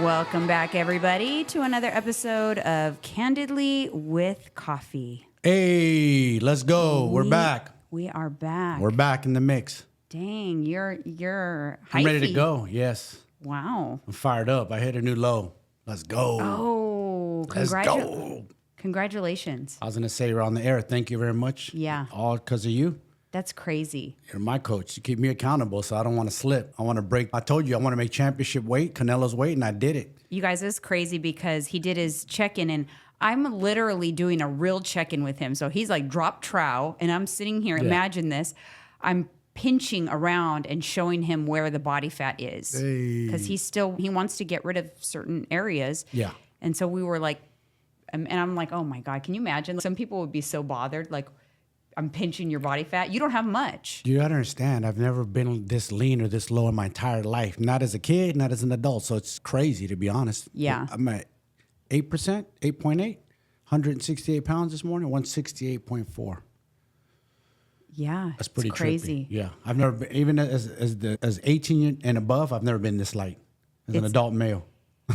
Welcome back, everybody, to another episode of Candidly with Coffee. Hey, let's go. We're back. We are back. We're back in the mix. Dang, you're I'm ready hyphy. to go. Yes. Wow. I'm fired up. I hit a new low. Let's go. Oh, Let's go. Congratulations. I was going to say you're on the air. Thank you very much. Yeah. All because of you. That's crazy. You're my coach. You keep me accountable, so I don't want to slip. I want to break. I told you I want to make championship weight, Canelo's weight, and I did it. You guys, it's crazy because he did his check-in, and I'm literally doing a real check-in with him. So he's like drop trow, and I'm sitting here. Yeah. Imagine this. I'm pinching around and showing him where the body fat is because he wants to get rid of certain areas. Yeah. And so we were like, and I'm like, oh my God, can you imagine? Some people would be so bothered, like, I'm pinching your body fat. You don't have much. You gotta understand, I've never been this lean or this low in my entire life. Not as a kid, not as an adult. So it's crazy, to be honest. Yeah. I'm at 8%, 8.8, 168 pounds this morning, 168.4. Yeah. That's pretty crazy. Trippy. Yeah. I've never been, even as 18 and above, I've never been this light as an adult male.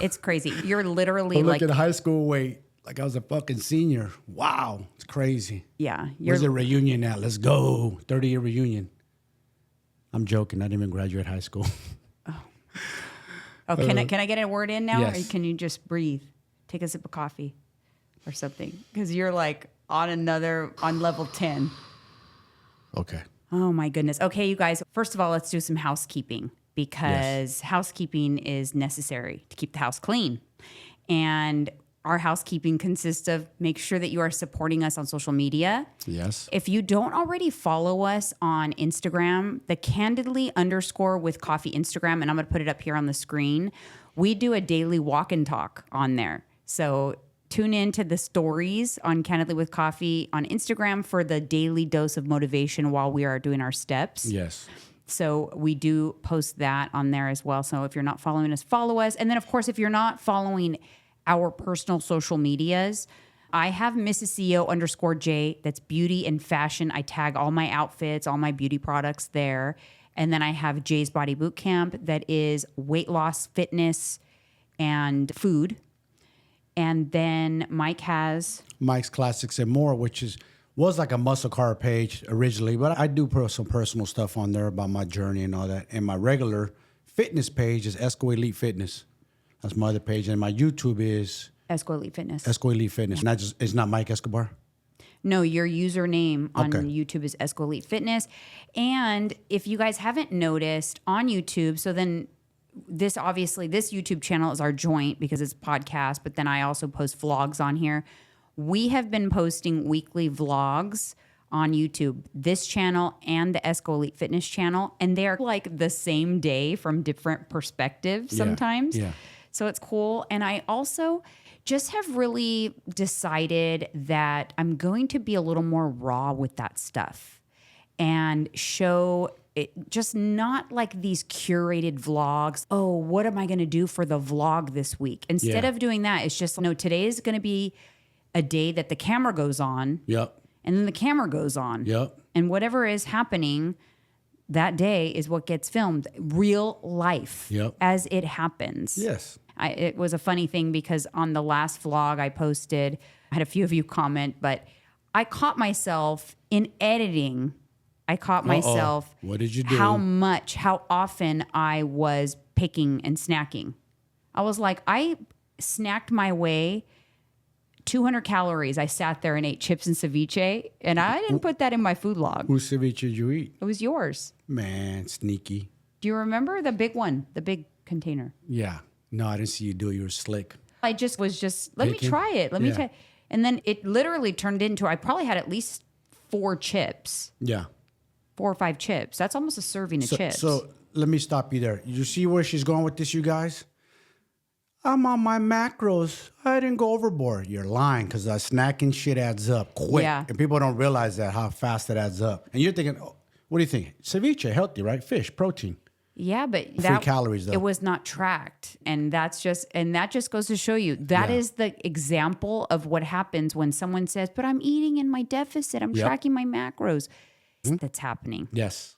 It's crazy. You're literally like at high school weight. Like I was a fucking senior. Wow. It's crazy. Yeah. Where's the reunion at? Let's go. 30-year reunion. I'm joking. I didn't even graduate high school. Oh, can I get a word in now? Yes. Or can you just breathe? Take a sip of coffee or something. Because you're like on level 10. Okay. Oh my goodness. Okay, you guys. First of all, let's do some housekeeping because housekeeping is necessary to keep the house clean. And our housekeeping consists of make sure that you are supporting us on social media. Yes. If you don't already follow us on Instagram, the candidly_with_coffee Instagram, and I'm going to put it up here on the screen. We do a daily walk and talk on there. So tune in to the stories on Candidly with Coffee on Instagram for the daily dose of motivation while we are doing our steps. Yes. So we do post that on there as well. So if you're not following us, follow us. And then, of course, if you're not following our personal social medias, I have MRSCEOJ. That's beauty and fashion. I tag all my outfits, all my beauty products there. And then I have Jay's Body Boot Camp that is weight loss, fitness, and food. And then Mike has Mike's Classics and More, which was like a muscle car page originally, but I do put some personal stuff on there about my journey and all that. And my regular fitness page is Esco Elite Fitness. That's my other page. And my YouTube is Esco Elite Fitness. Esco Elite Fitness. Yeah. It's not Mike Escobar? No, your username on YouTube is Esco Elite Fitness. And if you guys haven't noticed on YouTube, so then this YouTube channel is our joint because it's a podcast, but then I also post vlogs on here. We have been posting weekly vlogs on YouTube, this channel and the Esco Elite Fitness channel, and they're like the same day from different perspectives sometimes. Yeah. So it's cool. And I also just have really decided that I'm going to be a little more raw with that stuff and show it, just not like these curated vlogs. Oh, what am I going to do for the vlog this week? Instead of doing that, it's just, no, today is going to be a day that the camera goes on. Yep. And then the camera goes on. Yep. And whatever is happening that day is what gets filmed. Real life. Yep. As it happens. Yes. It was a funny thing because on the last vlog I posted, I had a few of you comment, but I caught myself in editing. Myself. What did you do? How often I was picking and snacking. I was like, I snacked my way 200 calories. I sat there and ate chips and ceviche, and I didn't put that in my food log. Whose ceviche did you eat? It was yours. Man, sneaky. Do you remember the big one, the big container? Yeah. No, I didn't see you do it. You were slick. I just was let me try it. Let me try. And then it literally turned into, I probably had at least 4 chips. Yeah. 4 or 5 chips. That's almost a serving of chips. So let me stop you there. You see where she's going with this, you guys? I'm on my macros. I didn't go overboard. You're lying because snacking shit adds up quick. Yeah. And people don't realize that, how fast it adds up. And you're thinking, oh, what do you think? Ceviche, healthy, right? Fish, protein. Yeah, but free calories though. It was not tracked, and that just goes to show you that is the example of what happens when someone says, "But I'm eating in my deficit. I'm tracking my macros." That's happening. Yes,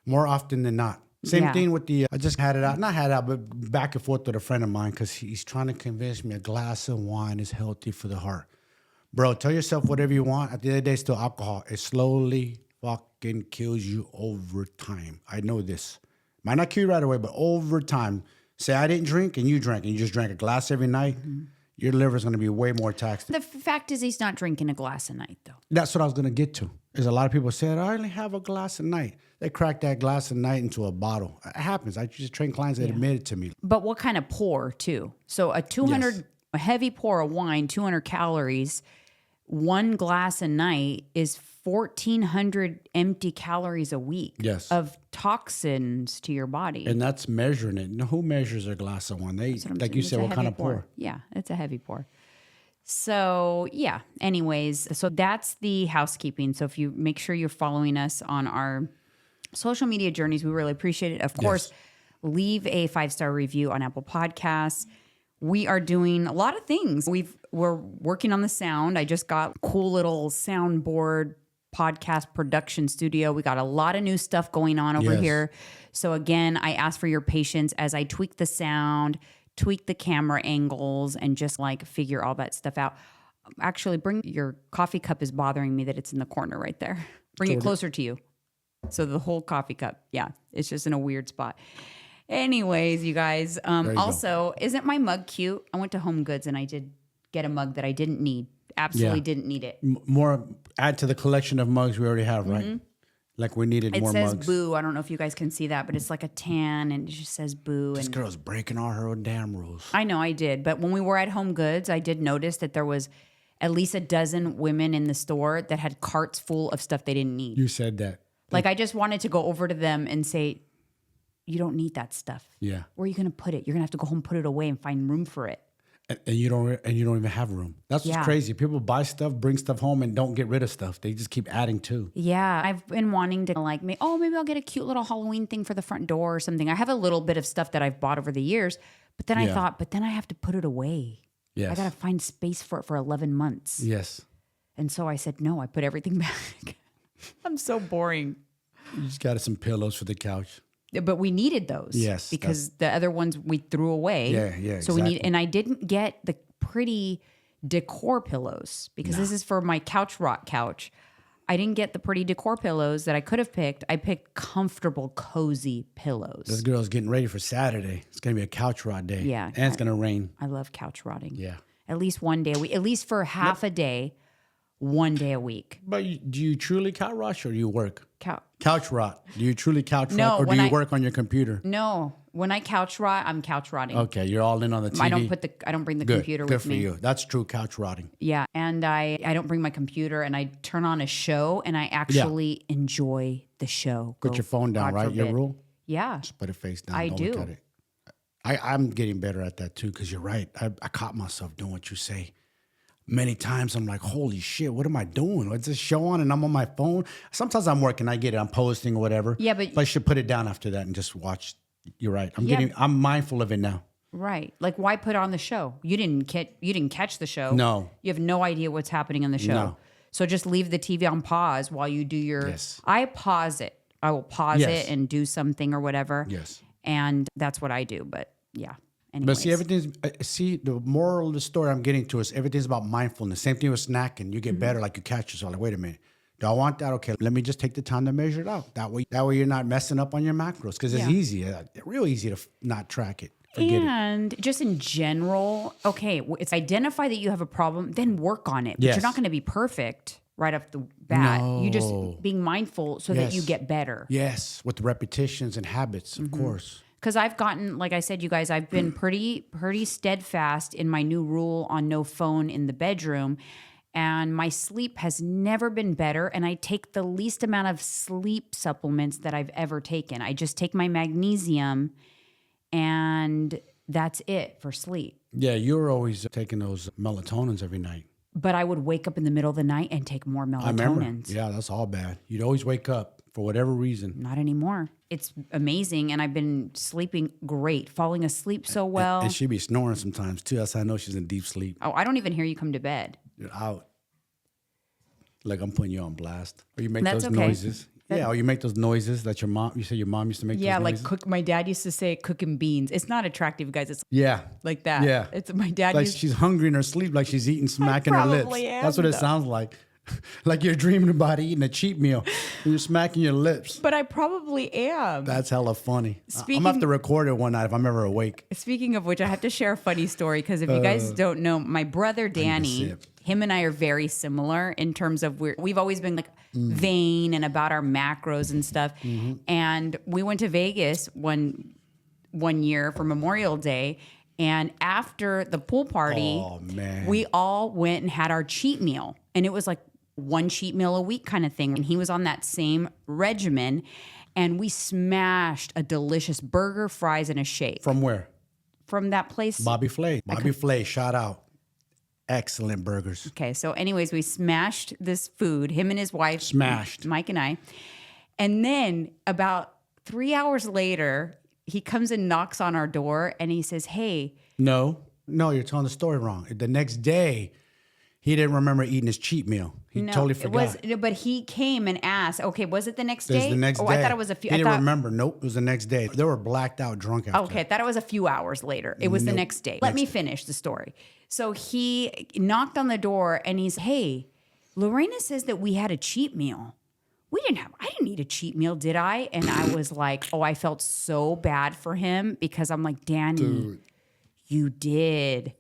more often than not. Same thing with the, I just had it out, not had it out, but back and forth with a friend of mine because he's trying to convince me a glass of wine is healthy for the heart. Bro, tell yourself whatever you want. At the end of the day, it's still alcohol. It slowly fucking kills you over time. I know this. Might not kill you right away, but over time. Say I didn't drink and you drank and you just drank a glass every night. Your liver's going to be way more taxed. The fact is he's not drinking a glass a night, though. That's what I was going to get to. Is a lot of people say, I only have a glass a night. They crack that glass a night into a bottle. It happens. I just train clients that admit it to me. But what kind of pour, too? So a 200, a heavy pour of wine, 200 calories, one glass a night is 1,400 empty calories a week of toxins to your body. And that's measuring it. Who measures a glass of wine? They, like you said, what kind of pour? Yeah, it's a heavy pour. So, yeah. Anyways, so that's the housekeeping. So if you make sure you're following us on our social media journeys, we really appreciate it. Of course, leave a 5-star review on Apple Podcasts. We are doing a lot of things. We're working on the sound. I just got a cool little soundboard podcast production studio. We got a lot of new stuff going on over here. So again, I ask for your patience as I tweak the sound, tweak the camera angles, and just like figure all that stuff out. Actually, bring your coffee cup is bothering me that it's in the corner right there. Bring it closer to you. So the whole coffee cup. Yeah, it's just in a weird spot. Anyways, you guys, also, isn't my mug cute? I went to Home Goods and I did get a mug that I didn't need. Absolutely didn't need it. More add to the collection of mugs we already have, right? Like we needed more mugs. It says boo. I don't know if you guys can see that, but it's like a tan and it just says boo. This girl's breaking all her own damn rules. I know I did. But when we were at Home Goods, I did notice that there was at least a dozen women in the store that had carts full of stuff they didn't need. You said that. Like I just wanted to go over to them and say, you don't need that stuff. Yeah. Where are you going to put it? You're going to have to go home, put it away, and find room for it. And you don't even have room. That's what's crazy. People buy stuff, bring stuff home, and don't get rid of stuff. They just keep adding to. Yeah, I've been wanting to maybe I'll get a cute little Halloween thing for the front door or something. I have a little bit of stuff that I've bought over the years, but then I thought, but then I have to put it away. Yes. I got to find space for it for 11 months. Yes. And so I said, no, I put everything back. I'm so boring. You just got some pillows for the couch. But we needed those. Yes. Because the other ones we threw away. Yeah, so exactly. And I didn't get the pretty decor pillows because this is for my couch rock couch. I didn't get the pretty decor pillows that I could have picked. I picked comfortable, cozy pillows. This girl's getting ready for Saturday. It's going to be a couch rot day. Yeah. And it's going to rain. I love couch rotting. Yeah. At least one day a week. At least for half a day, one day a week. But do you truly couch rot or do you work? Couch rot. Do you truly couch rot or do you work on your computer? No. When I couch rot, I'm couch rotting. Okay, you're all in on the TV. I don't bring the computer with me. Good for you. That's true couch rotting. Yeah, and I don't bring my computer and I turn on a show and I actually enjoy the show. Put your phone down, right? Your rule? Yeah. Just put it face down. I Don't do. Look at it. I'm getting better at that too because you're right. I caught myself doing what you say. Many times I'm like, holy shit, what am I doing? What's this show on and I'm on my phone? Sometimes I'm working, I get it, I'm posting or whatever. Yeah, but I should put it down after that and just watch. You're right. I'm mindful of it now. Right. Like why put on the show? You didn't catch the show. No. You have no idea what's happening in the show. No. So just leave the TV on pause while you do your Yes. I pause it. I will pause it and do something or whatever. Yes. And that's what I do, but yeah. Anyways. But the moral of the story I'm getting to is everything's about mindfulness. Same thing with snacking. You get better, like you catch yourself. Like, wait a minute, do I want that? Okay, let me just take the time to measure it out. That way you're not messing up on your macros because it's easy, real easy to not track it. And just in general, okay, it's identify that you have a problem, then work on it. But you're not going to be perfect right off the bat. No. You just being mindful so that you get better. Yes, with the repetitions and habits, of course. Because I've gotten, like I said, you guys, I've been pretty steadfast in my new rule on no phone in the bedroom. And my sleep has never been better. And I take the least amount of sleep supplements that I've ever taken. I just take my magnesium and that's it for sleep. Yeah, you're always taking those melatonins every night. But I would wake up in the middle of the night and take more melatonins. I remember. Yeah, that's all bad. You'd always wake up for whatever reason. Not anymore. It's amazing. And I've been sleeping great, falling asleep so well. And she be snoring sometimes too. That's how I know she's in deep sleep. Oh, I don't even hear you come to bed. You're out. Like I'm putting you on blast. Or you make That's those okay. noises. Yeah, or you make those noises that you say your mom used to make Yeah, those like noises. cook. My dad used to say cooking beans. It's not attractive, guys. It's Yeah. like that. Yeah. It's my dad Like used she's hungry in her sleep, like she's eating, smacking her lips. probably am, That's what it though. sounds like. Like you're dreaming about eating a cheap meal and you're smacking your lips. But I probably am. That's hella funny. I'm Speaking- gonna have to record it one night if I'm ever awake. Speaking of which, I have to share a funny story because if you guys don't know, my brother Danny, sip. him and I are very similar in terms of we've always been like vain and about our macros and stuff. And we went to Vegas one year for Memorial Day. And after the pool party, Oh, man. we all went and had our cheat meal. And it was like one cheat meal a week kind of thing. And he was on that same regimen. And we smashed a delicious burger, fries, and a shake. From where? From that place. Bobby Flay. Bobby Flay, shout out. Excellent burgers. Okay, so anyways, we smashed this food, him and his wife. Smashed. Mike and I. And then about 3 hours later, he comes and knocks on our door and he says, hey. No, you're telling the story wrong. The next day, he didn't remember eating his cheat meal. He totally forgot. But he came and asked, okay, was it the next It was day? the next day. I thought it was a few. He didn't remember. Nope, it was the next day. They were blacked out drunk after. Okay, I thought it was a few hours later. It was the next day. Let me finish the story. So he knocked on the door and he's, hey, Lorena says that we had a cheat meal. I didn't eat a cheat meal, did I? And I was like, oh, I felt so bad for him because I'm like, Danny, Dude. You did.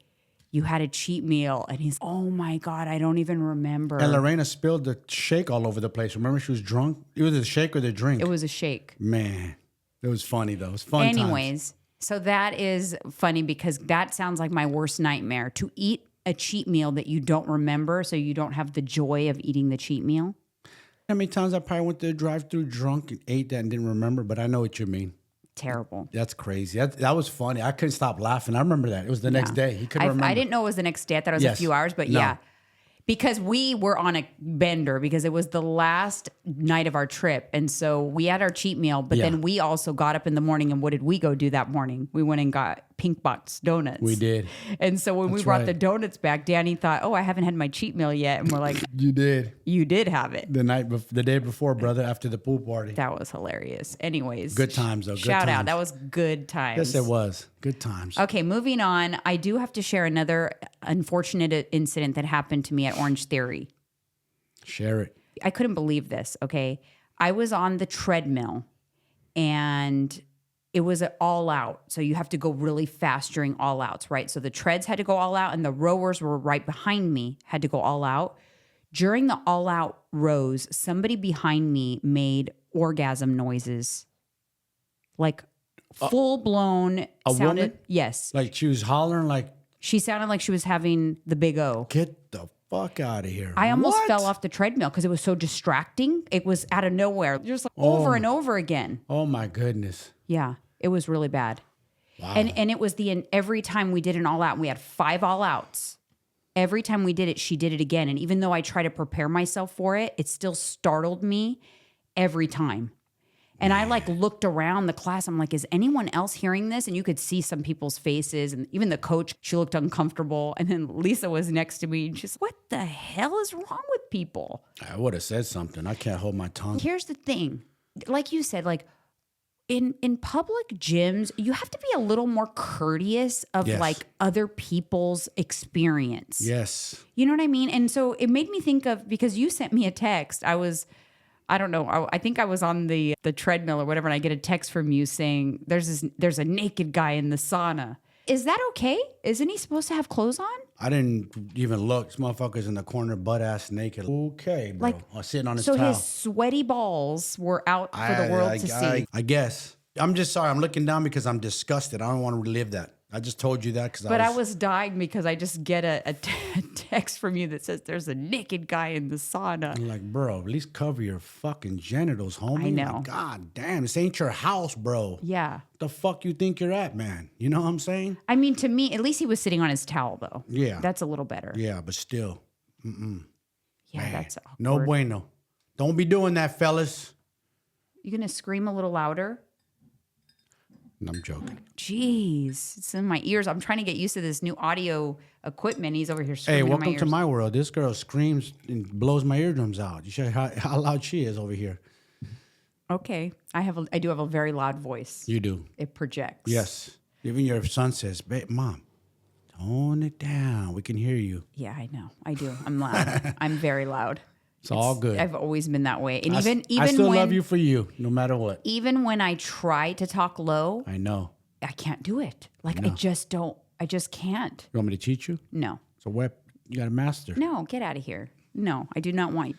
You had a cheat meal. And he's, oh my God, I don't even remember. And Lorena spilled the shake all over the place. Remember she was drunk? It was the shake or the drink? It was a shake. Man, it was funny though. It was fun times. Anyways, so that is funny because that sounds like my worst nightmare, to eat a cheat meal that you don't remember so you don't have the joy of eating the cheat meal. How many times I probably went to the drive-thru drunk and ate that and didn't remember, but I know what you mean. Terrible. That's crazy. That was funny. I couldn't stop laughing. I remember that. It was the next day. He couldn't remember. I didn't know it was the next day. I thought it was a Yes. few hours, but No. yeah. Because we were on a bender because it was the last night of our trip. And so we had our cheat meal, but Yeah. then we also got up in the morning and what did we go do that morning? We went and got Pink Box donuts. We did. And so when we That's brought right. the donuts back, Danny thought, oh, I haven't had my cheat meal yet. And we're like, You did. you did have it. The day before, brother, after the pool party. That was hilarious. Anyways. Good times, though. Good Shout out. times. That was good times. Yes, it was. Good times. Okay, moving on. I do have to share another unfortunate incident that happened to me at Orange Theory. Share it. I couldn't believe this, okay? I was on the treadmill and it was all out. So you have to go really fast during all outs, right? So the treads had to go all out and the rowers were right behind me, had to go all out. During the all out rows, somebody behind me made orgasm noises. Like full blown woman? Yes. Like she was hollering like, She sounded like she was having the big O. get the fuck out of here. I almost What? fell off the treadmill because it was so distracting. It was out of nowhere, just like over and over again. Oh my goodness. Yeah, it was really bad. Wow. And it was every time we did an all out, we had 5 all outs. Every time we did it, she did it again. And even though I try to prepare myself for it, it still startled me every time. And I like looked around the class. I'm like, is anyone else hearing this? And you could see some people's faces. And even the coach, she looked uncomfortable. And then Lisa was next to me and she's, what the hell is wrong with people? I would have said something. I can't hold my tongue. Here's the thing. Like you said, like in public gyms, you have to be a little more courteous of Yes. like other people's experience. Yes. You know what I mean? And so it made me think of, because you sent me a text. I don't know. I think I was on the treadmill or whatever, and I get a text from you saying there's a naked guy in the sauna. Is that okay? Isn't he supposed to have clothes on? I didn't even look. This motherfucker's in the corner, butt ass naked. Okay, bro. Like, sitting on his So towel. his sweaty balls were out for the world to see. I guess. I'm just sorry. I'm looking down because I'm disgusted. I don't want to relive that. I just told you that because But I was dying because I just get a text from you that says there's a naked guy in the sauna. I'm like, bro, at least cover your fucking genitals, homie. I know. Like, God damn, this ain't your house, bro. Yeah. The fuck you think you're at, man? You know what I'm saying? I mean, to me, at least he was sitting on his towel, though. Yeah. That's a little better. Yeah, but still. Yeah, that's awkward. No bueno. Don't be doing that, fellas. You gonna scream a little louder? I'm joking. Jeez, it's in my ears. I'm trying to get used to this new audio equipment. He's over here Hey, screaming in my welcome ears. to my world. This girl screams and blows my eardrums out. You should how loud she is over here. Okay. I do have a very loud voice. You do. It projects. Yes. Even your son says, Mom, tone it down. We can hear you. Yeah, I know. I do. I'm loud. I'm very loud. It's all good. I've always been that way. And I even still when, love you for you, no matter what. even when I try to talk low, I know. I can't do it. Like I just can't. You want me to teach you? No. So what? You got to master. No, get out of here. No, I do not want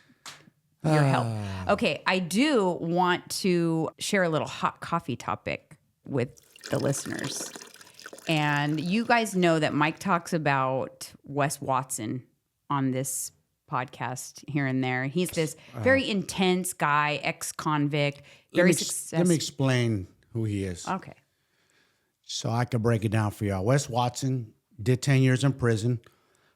your help. Okay, I do want to share a little hot coffee topic with the listeners. And you guys know that Mike talks about Wes Watson on this podcast here and there. He's this very intense guy, ex-convict, very successful. Let me explain who he is. Okay. So I could break it down for y'all. Wes Watson did 10 years in prison.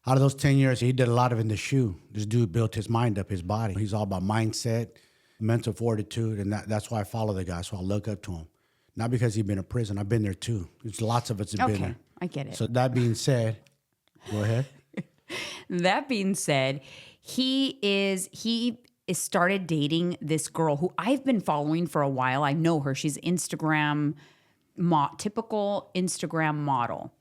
Out of those 10 years, he did a lot of in the shoe. This dude built his mind up, his body. He's all about mindset, mental fortitude, and that's why I follow the guy. So I look up to him. Not because he's been in prison. I've been there too. There's lots of us have been there. I get it. So that being said, go ahead. That being said, he started dating this girl who I've been following for a while. I know her. She's Instagram, typical Instagram model.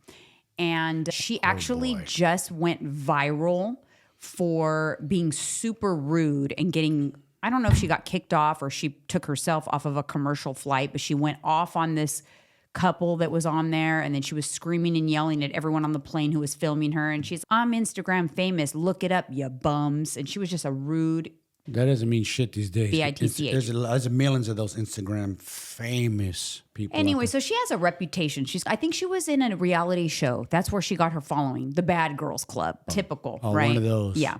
And she actually just went viral for being super rude and getting, I don't know if she got kicked off or she took herself off of a commercial flight, but she went off on this couple that was on there, and then she was screaming and yelling at everyone on the plane who was filming her. And she's, I'm Instagram famous. Look it up, you bums. And she was just a rude. That doesn't mean shit these days. B-I-T-C-H. There's millions of those Instagram famous people. Anyway, so she has a reputation. I think she was in a reality show. That's where she got her following, the Bad Girls Club. Typical, right? One of those. Yeah.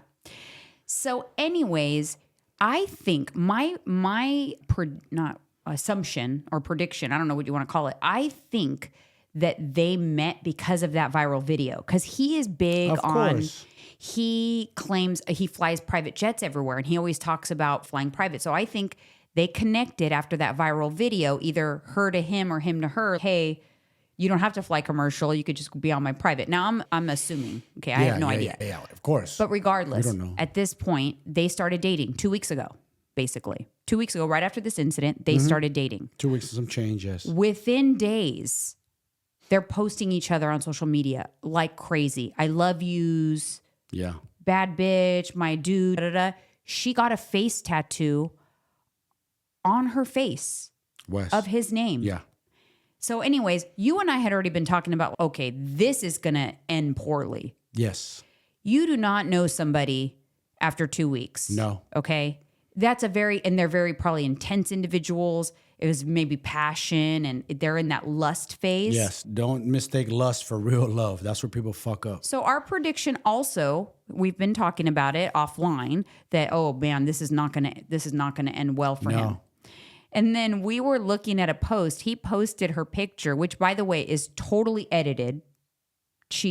So anyways, I think my not assumption or prediction, I don't know what you want to call it. I think that they met because of that viral video, because he is big on, he claims he flies private jets everywhere, and he always talks about flying private. So I think they connected after that viral video, either her to him or him to her. Hey, you don't have to fly commercial. You could just be on my private. Now I'm assuming. Okay, I have no idea. Yeah, of course. But regardless, we don't know. At this point, they started dating 2 weeks ago, basically. 2 weeks ago, right after this incident, they started dating. 2 weeks and some change, yes. Within days, they're posting each other on social media like crazy. I love yous. Yeah. Bad bitch, my dude. Da, da, da. She got a face tattoo on her face of his name. Yeah. So anyways, you and I had already been talking about, okay, this is going to end poorly. Yes. You do not know somebody after 2 weeks. No. Okay. And they're very probably intense individuals. It was maybe passion and they're in that lust phase. Yes. Don't mistake lust for real love. That's where people fuck up. So our prediction also, we've been talking about it offline, that, oh man, this is not gonna end well for him. And then we were looking at a post. He posted her picture, which by the way is totally edited.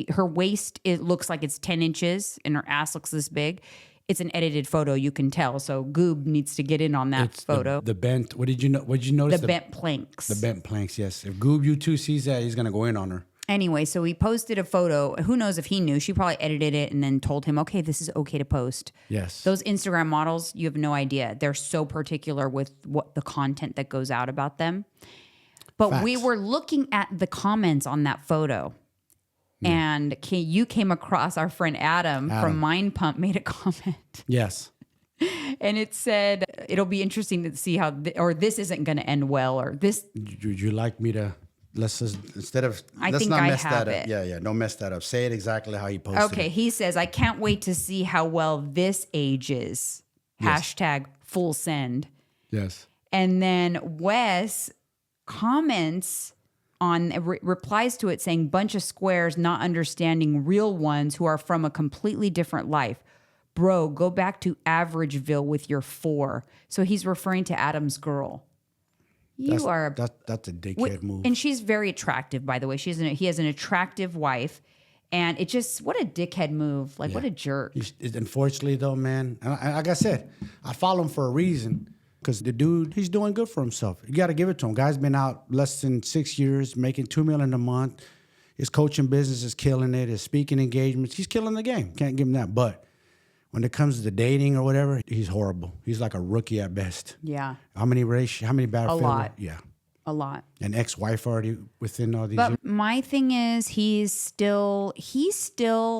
Her waist, it looks like it's 10 inches and her ass looks this big. It's an edited photo, you can tell. So Goob needs to get in on that photo. The bent, what did you notice? The bent planks. The bent planks, yes. If Goob U2 sees that, he's going to go in on her. Anyway, so he posted a photo. Who knows if he knew? She probably edited it and then told him, okay, this is okay to post. Yes. Those Instagram models, you have no idea. They're so particular with what the content that goes out about them. But we were looking at the comments on that photo. And you came across our friend Adam from Mind Pump made a comment. Yes. And it said, it'll be interesting to see how, or this isn't going to end well, or this. Would you like me to, let's not mess that up. Yeah, don't mess that up. Say it exactly how you posted it. Okay, he says, I can't wait to see how well this ages. Yes. # full send. Yes. And then Wes comments on replies to it saying, bunch of squares not understanding real ones who are from a completely different life. Bro, go back to Averageville with your 4. So he's referring to Adam's girl. That's a dickhead move. And she's very attractive, by the way. He has an attractive wife. And it just, what a dickhead move. Like, what a jerk. Unfortunately, though, man, and like I said, I follow him for a reason. Because the dude, he's doing good for himself. You got to give it to him. Guy's been out less than 6 years, making $2 million a month. His coaching business is killing it. His speaking engagements, he's killing the game. Can't give him that. But when it comes to dating or whatever, he's horrible. He's like a rookie at best. Yeah. How many bad A failures? lot. Yeah. A lot. An ex-wife already within all these years. But my thing is he still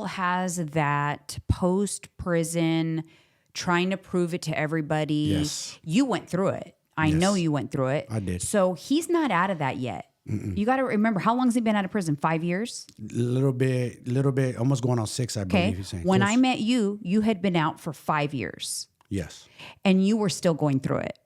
has that post-prison trying to prove it to everybody. Yes. You went through it. I know you went through it. I did. So he's not out of that yet. You got to remember, how long has he been out of prison? 5 years? Little bit, almost going on 6, I believe he's saying. When Close. I met you, you had been out for 5 years. Yes. And you were still going through it.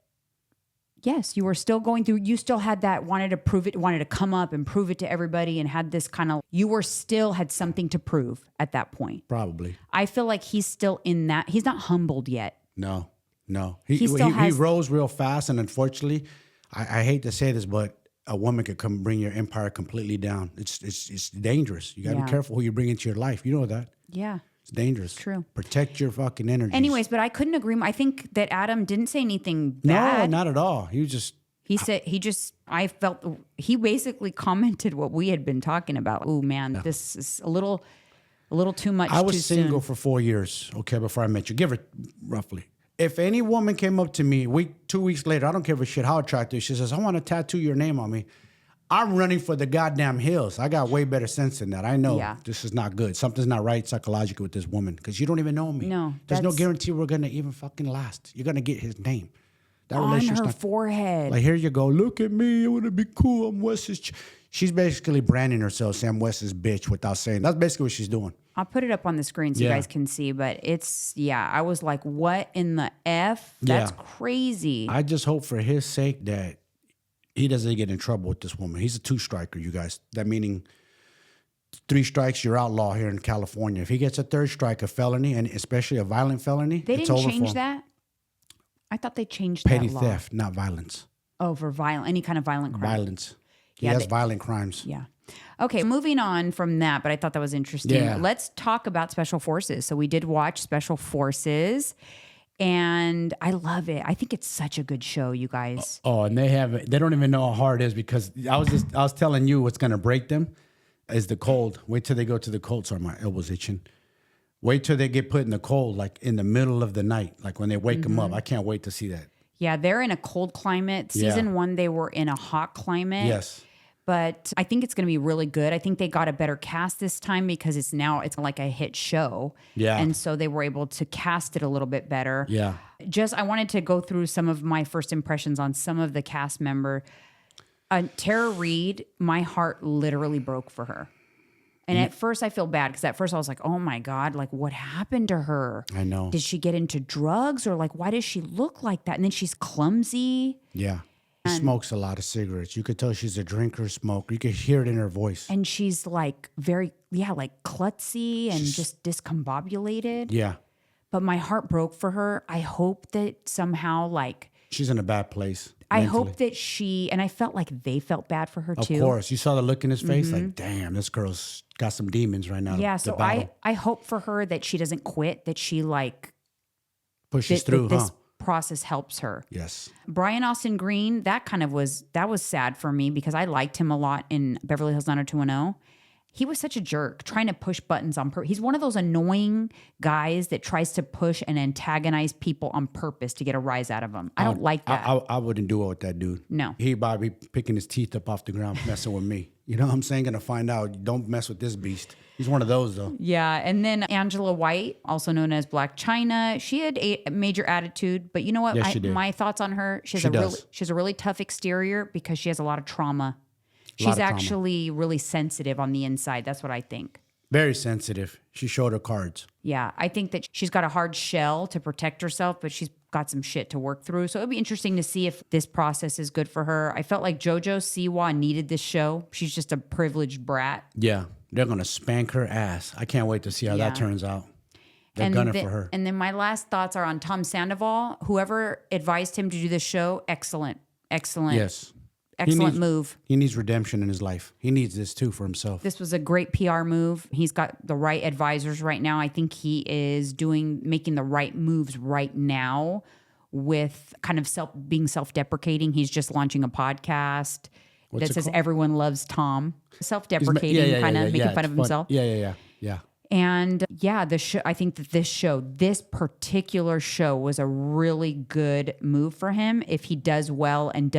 Yes, you were still going through. You still had that, wanted to prove it, wanted to come up and prove it to everybody, and had this kind of, you were still had something to prove at that point. Probably. I feel like he's still in that. He's not humbled yet. No. He still has, he rose real fast, and unfortunately, I hate to say this, but a woman could come bring your empire completely down. It's dangerous. You got to be careful who you bring into your life. You know that. Yeah. It's dangerous. True. Protect your fucking energy. Anyways, but I couldn't agree more. I think that Adam didn't say anything bad. No, not at all. I felt he basically commented what we had been talking about. Oh man, this is a little too much. I was too single soon. for 4 years, okay, before I met you. Give it roughly. If any woman came up to me 2 weeks later, I don't give a shit how attractive, she says, I want to tattoo your name on me, I'm running for the goddamn hills. I got way better sense than that. I know this is not good. Something's not right psychologically with this woman because you don't even know me. No. There's no guarantee we're going to even fucking last. You're going to get his name. That On relationship's her forehead. Like, here you go. Look at me. I want to be cool. I'm Wes's. She's basically branding herself, saying Wes's bitch without saying. That's basically what she's doing. I'll put it up on the screen so you guys can see, but I was like, what in the F? That's crazy. I just hope for his sake that he doesn't get in trouble with this woman. He's a 2-striker, you guys. That meaning 3 strikes, you're outlaw here in California. If he gets a 3rd strike, a felony, and especially a violent felony, They it's didn't over change for him. that? I thought they changed Petty that law. theft, not violence. Oh, for any kind of violent crime. Violence. He has violent crimes. Yeah. Okay, moving on from that, but I thought that was interesting. Yeah. Let's talk about Special Forces. So we did watch Special Forces, and I love it. I think it's such a good show, you guys. Oh, and they don't even know how hard it is because I was telling you what's gonna break them is the cold. Wait till they go to the cold. Sorry, my elbow's itching. Wait till they get put in the cold, like in the middle of the night, like when they wake them up. I can't wait to see that. Yeah, they're in a cold climate. Season 1, they were in a hot climate. Yes. But I think it's going to be really good. I think they got a better cast this time because it's like a hit show. Yeah. And so they were able to cast it a little bit better. Yeah. I wanted to go through some of my first impressions on some of the cast member. Tara Reid, my heart literally broke for her. And at first I feel bad because at first I was like, oh my God, like what happened to her? I know. Did she get into drugs or like, why does she look like that? And then she's clumsy. Yeah. She smokes a lot of cigarettes. You could tell she's a drinker, smoker. You could hear it in her voice. And she's like like klutzy and just discombobulated. Yeah. But my heart broke for her. I hope that somehow like. She's in a bad place. I mentally. hope that and I felt like they felt bad for her too. Of course. You saw the look in his face like, damn, this girl's got some demons right now. Yeah. So I hope for her that she doesn't quit, that she like. Pushes through, this process helps her. Yes. Brian Austin Green, that was sad for me because I liked him a lot in Beverly Hills 90210. He was such a jerk trying to push buttons on purpose. He's one of those annoying guys that tries to push and antagonize people on purpose to get a rise out of them. I don't like that. I wouldn't do it with that dude. No. He'd probably be picking his teeth up off the ground, messing with me. You know what I'm saying? Gonna find out. Don't mess with this beast. He's one of those though. Yeah. And then Angela White, also known as Black China, she had a major attitude, but you know what? Yes, she did. My thoughts on her, she has a really tough exterior because she has a lot of trauma. She's actually really sensitive on the inside. That's what I think. Very sensitive. She showed her cards. Yeah. I think that she's got a hard shell to protect herself, but she's got some shit to work through. So it'll be interesting to see if this process is good for her. I felt like JoJo Siwa needed this show. She's just a privileged brat. Yeah. They're going to spank her ass. I can't wait to see how that turns out. They're gunning for her. And then my last thoughts are on Tom Sandoval. Whoever advised him to do this show, excellent. Yes. Excellent move. He needs redemption in his life. He needs this too for himself. This was a great PR move. He's got the right advisors right now. I think he is making the right moves right now with kind of being self-deprecating. He's just launching a podcast that says everyone loves Tom. Self-deprecating, kind of making fun of himself. Yeah. And yeah, the show, I think that this particular show was a really good move for him if he does well and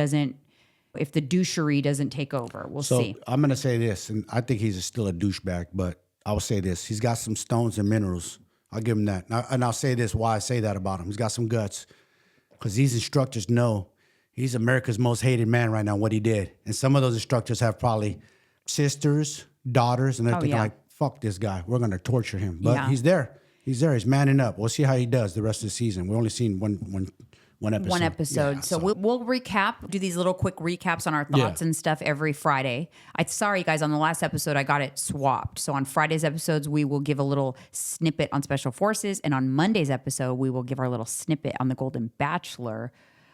if the douchery doesn't take over. We'll see. I'm going to say this, and I think he's still a douchebag, but I will say this. He's got some stones and minerals. I'll give him that. And I'll say this, why I say that about him. He's got some guts. Because these instructors know he's America's most hated man right now, what he did. And some of those instructors have probably sisters, daughters, and they're thinking like, fuck this guy. We're going to torture him. But he's there. He's there. He's manning up. We'll see how he does the rest of the season. We've only seen one episode. One episode. Yeah, so we'll recap, do these little quick recaps on our thoughts and stuff every Friday. Sorry, guys, on the last episode, I got it swapped. So on Friday's episodes, we will give a little snippet on Special Forces. And on Monday's episode, we will give our little snippet on The Golden Bachelor.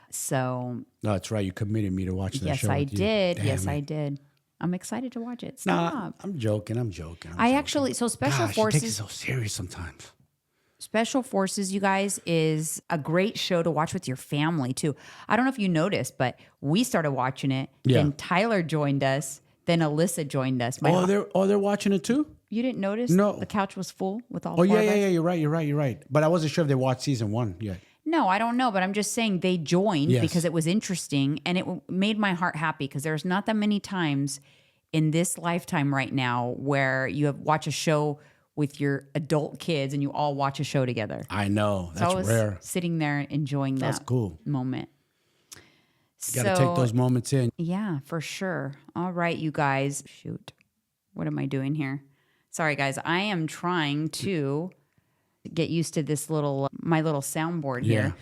So. No, that's right. You committed me to watch that show. Yes, I did. Yes, I did. I'm excited to watch it. Stop. Nah, I'm joking. So Special Forces. She takes it so serious sometimes. Special Forces, you guys, is a great show to watch with your family, too. I don't know if you noticed, but we started watching it. Yeah. Then Tyler joined us. Then Alyssa joined us. They're watching it, too? You didn't notice? No. The couch was full with all four of us? Yeah. You're right. But I wasn't sure if they watched season 1 yet. No, I don't know. But I'm just saying they joined because it was interesting. And it made my heart happy because there's not that many times in this lifetime right now where you watch a show with your adult kids and you all watch a show together. I know. That's rare. Sitting there enjoying that cool moment. You got to take those moments in. Yeah, for sure. All right, you guys. Shoot. What am I doing here? Sorry, guys. I am trying to get used to this my little soundboard here.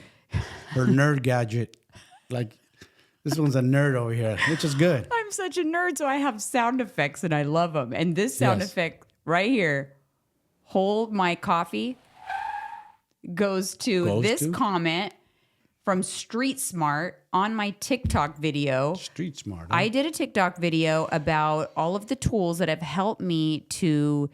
Her nerd gadget. Like, this one's a nerd over here, which is good. I'm such a nerd, so I have sound effects and I love them. And this sound effect right here, hold my coffee, goes to this comment from Street Smart on my TikTok video. Street Smart. Huh? I did a TikTok video about all of the tools that have helped me to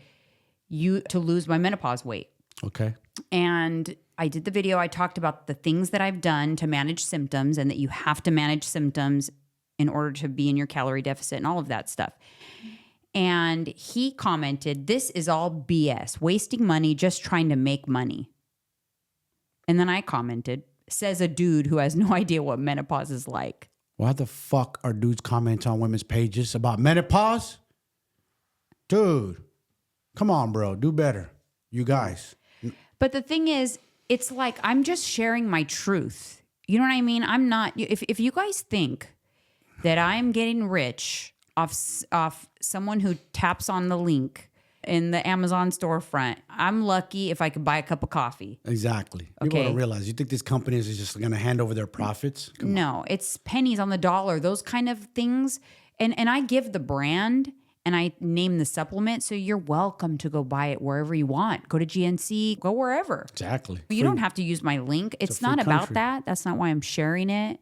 lose my menopause weight. Okay. And I did the video. I talked about the things that I've done to manage symptoms and that you have to manage symptoms in order to be in your calorie deficit and all of that stuff. And he commented, "This is all BS, wasting money, just trying to make money." And then I commented, "Says a dude who has no idea what menopause is like." Why the fuck are dudes commenting on women's pages about menopause? Dude, come on, bro. Do better. You guys. But the thing is, it's like I'm just sharing my truth. You know what I mean? I'm not. If you guys think that I'm getting rich off someone who taps on the link in the Amazon storefront, I'm lucky if I could buy a cup of coffee. Exactly. People don't realize. You think these companies are just going to hand over their profits? No, it's pennies on the dollar. Those kind of things. And I give the brand. And I name the supplement, so you're welcome to go buy it wherever you want. Go to GNC, go wherever. Exactly. You don't have to use my link. It's not about that. That's not why I'm sharing it.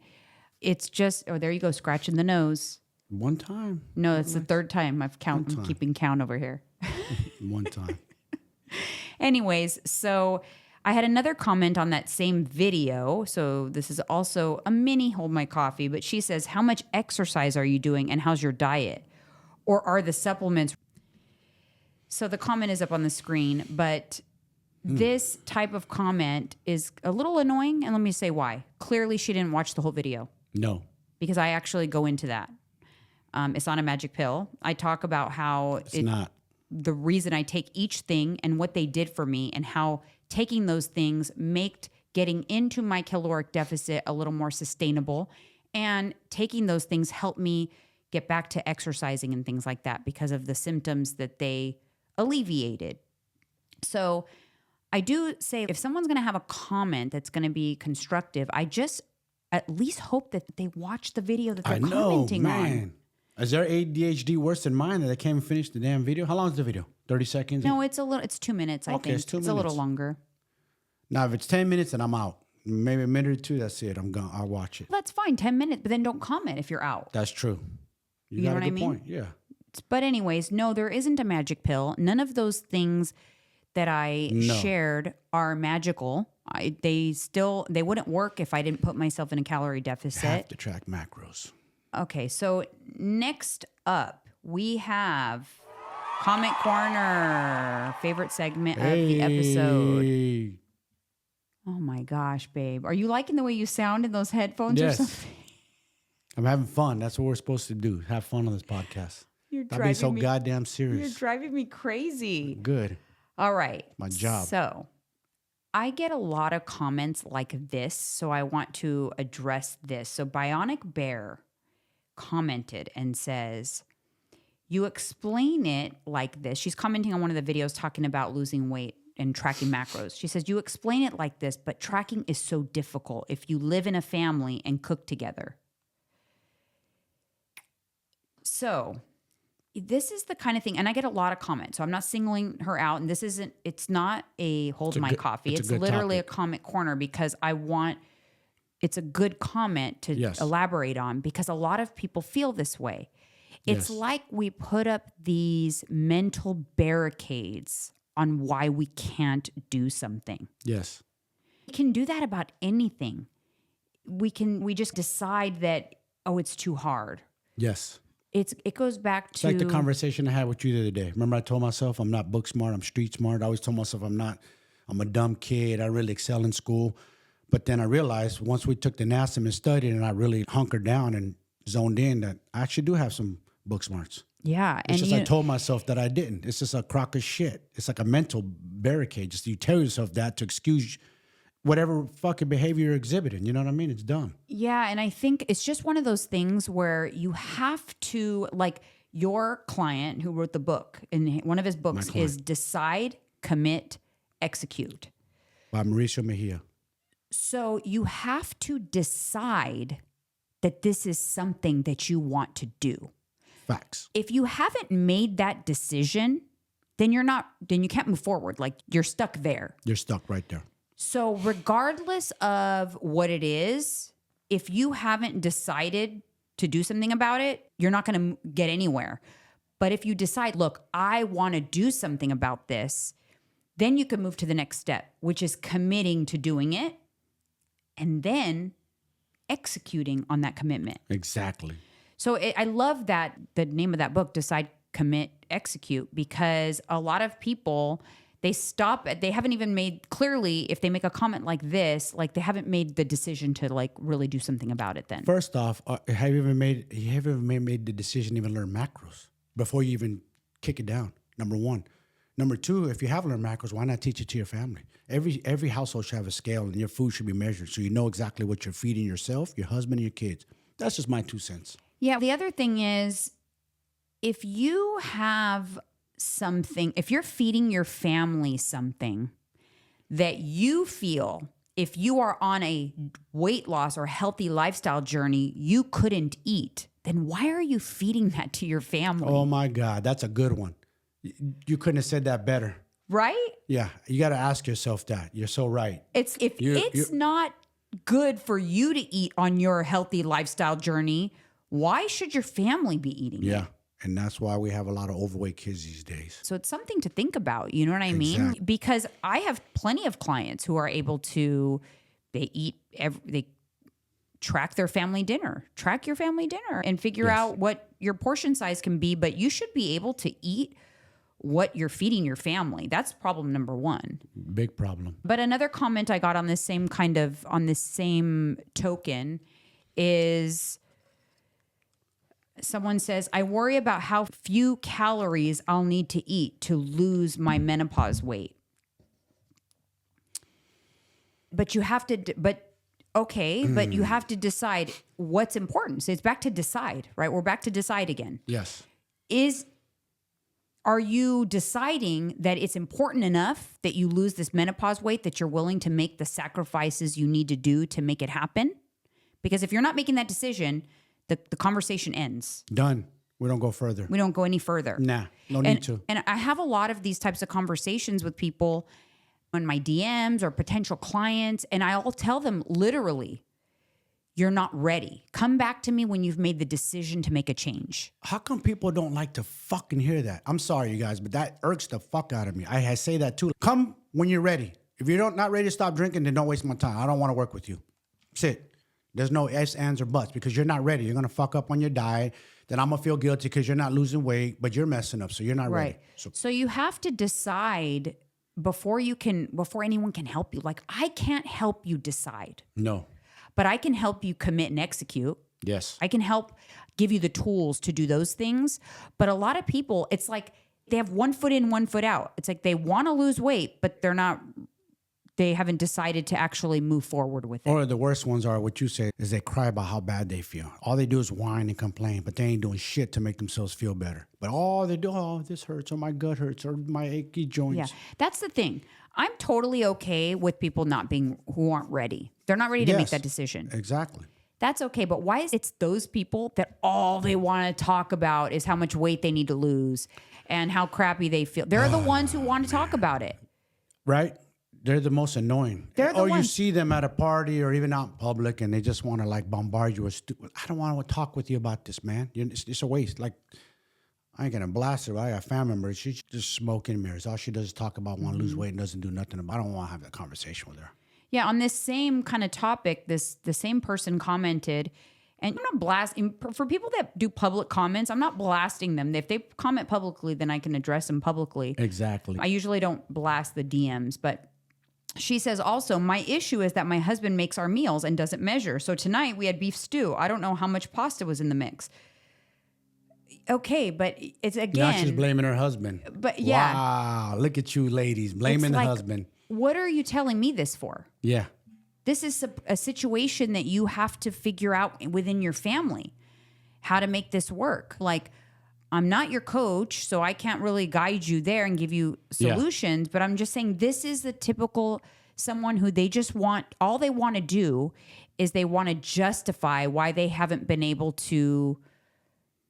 It's just, there you go, scratching the nose. One time. No, it's the third time I'm keeping count over here. One time. Anyways, so I had another comment on that same video. So this is also a mini hold my coffee, but she says, "How much exercise are you doing and how's your diet? Or are the supplements?" So the comment is up on the screen, but this type of comment is a little annoying. And let me say why. Clearly, she didn't watch the whole video. No. Because I actually go into that. It's not a magic pill. I talk about how it's not. The reason I take each thing and what they did for me and how taking those things made getting into my caloric deficit a little more sustainable. And taking those things helped me get back to exercising and things like that because of the symptoms that they alleviated. So I do say if someone's going to have a comment that's going to be constructive, I just at least hope that they watch the video that they're commenting on. Is their ADHD worse than mine that I can't even finish the damn video? How long is the video? 30 seconds? No, it's 2 minutes, I think. It's 2 minutes. It's a little longer. Now, if it's 10 minutes, then I'm out. Maybe a minute or two, that's it. I'll watch it. That's fine, 10 minutes, but then don't comment if you're out. That's true. You know got what a good I mean? point. Yeah. But anyways, no, there isn't a magic pill. None of those things that I shared are magical. They wouldn't work if I didn't put myself in a calorie deficit. You have to track macros. Okay, so next up we have Comment Corner, favorite segment of the episode. Oh my gosh, babe. Are you liking the way you sound in those headphones or something? I'm having fun. That's what we're supposed to do. Have fun on this podcast. Not being so goddamn serious. You're driving me crazy. Good. All right. My job. So I get a lot of comments like this, so I want to address this. So Bionic Bear commented and says, you explain it like this. She's commenting on one of the videos talking about losing weight and tracking macros. She says, you explain it like this, but tracking is so difficult if you live in a family and cook together. So this is the kind of thing, and I get a lot of comments, so I'm not singling her out, and it's not a hold my coffee. It's literally a comment corner because it's a good comment to elaborate on because a lot of people feel this way. It's like we put up these mental barricades on why we can't do something. Yes. We can do that about anything. We just decide that, it's too hard. Yes. It goes back to... It's like the conversation I had with you the other day. Remember I told myself I'm not book smart, I'm street smart. I always told myself I'm a dumb kid. I really excel in school. But then I realized once we took the NASM and studied and I really hunkered down and zoned in that I actually do have some book smarts. Yeah. It's just I told myself that I didn't. It's just a crock of shit. It's like a mental barricade. Just you tell yourself that to excuse whatever fucking behavior you're exhibiting. You know what I mean? It's dumb. Yeah. And I think it's just one of those things where you have to, like your client who wrote the book, and one of his books is Decide, Commit, Execute. By Mauricio Mejia. So you have to decide that this is something that you want to do. Facts. If you haven't made that decision, then you can't move forward. Like you're stuck there. You're stuck right there. So regardless of what it is, if you haven't decided to do something about it, you're not going to get anywhere. But if you decide, look, I want to do something about this, then you can move to the next step, which is committing to doing it and then executing on that commitment. Exactly. So I love that the name of that book, Decide, Commit, Execute, because a lot of people, they haven't even made clearly, if they make a comment like this, like they haven't made the decision to like really do something about it then. First off, have you ever made the decision to even learn macros before you even kick it down? Number one. Number two, if you have learned macros, why not teach it to your family? Every household should have a scale and your food should be measured so you know exactly what you're feeding yourself, your husband, and your kids. That's just my 2 cents. Yeah. The other thing is, if you have something, if you're feeding your family something that you feel, if you are on a weight loss or healthy lifestyle journey, you couldn't eat, then why are you feeding that to your family? Oh my God, that's a good one. You couldn't have said that better. Right? Yeah, you got to ask yourself that. You're so right. It's not good for you to eat on your healthy lifestyle journey, why should your family be eating it? Yeah. And that's why we have a lot of overweight kids these days. So it's something to think about. You know what I mean? Because I have plenty of clients who are able to, they track their family dinner, track your family dinner and figure out what your portion size can be. But you should be able to eat what you're feeding your family. That's problem number one. Big problem. But another comment I got on this same token is someone says, I worry about how few calories I'll need to eat to lose my menopause weight. But you have to, but you have to decide what's important. So it's back to decide, right? We're back to decide again. Yes. Are you deciding that it's important enough that you lose this menopause weight that you're willing to make the sacrifices you need to do to make it happen? Because if you're not making that decision, the conversation ends. Done. We don't go further. We don't go any further. Nah, no need to. And I have a lot of these types of conversations with people on my DMs or potential clients, and I'll tell them literally, you're not ready. Come back to me when you've made the decision to make a change. How come people don't like to fucking hear that? I'm sorry, you guys, but that irks the fuck out of me. I say that too. Come when you're ready. If you're not ready to stop drinking, then don't waste my time. I don't want to work with you. That's it. There's no ifs, ands, or buts because you're not ready. You're going to fuck up on your diet. then I'm gonna feel guilty because you're not losing weight, but you're messing up, so you're not ready. So you have to decide before anyone can help you. Like, I can't help you decide. No. But I can help you commit and execute. Yes. I can help give you the tools to do those things. But a lot of people, it's like they have 1 foot in, 1 foot out. It's like they want to lose weight, but they haven't decided to actually move forward with it. Or the worst ones are what you say is they cry about how bad they feel. All they do is whine and complain, but they ain't doing shit to make themselves feel better. But all they do, oh, this hurts, or my gut hurts, or my achy joints. Yeah, that's the thing. I'm totally okay with people who aren't ready. They're not ready to make that decision. Exactly. That's okay. But why is it's those people that all they want to talk about is how much weight they need to lose and how crappy they feel? They're the ones who want to talk about it. Right? They're the most annoying. Or you see them at a party or even out in public and they just want to like bombard you with stupid. I don't want to talk with you about this, man. It's a waste. Like, I ain't going to blast her. I got a family member. She's just smoking mirrors. All she does is talk about want to lose weight and doesn't do nothing about it. I don't want to have that conversation with her. Yeah, on this same kind of topic, the same person commented, and I'm not blasting, for people that do public comments, I'm not blasting them. If they comment publicly, then I can address them publicly. Exactly. I usually don't blast the DMs, but she says also, my issue is that my husband makes our meals and doesn't measure. So tonight we had beef stew. I don't know how much pasta was in the mix. Okay, but it's again. Now she's blaming her husband. But yeah. Wow, look at you ladies, blaming the husband. What are you telling me this for? Yeah. This is a situation that you have to figure out within your family, how to make this work. Like, I'm not your coach, so I can't really guide you there and give you solutions, but I'm just saying this is the typical someone who all they want to do is they want to justify why they haven't been able to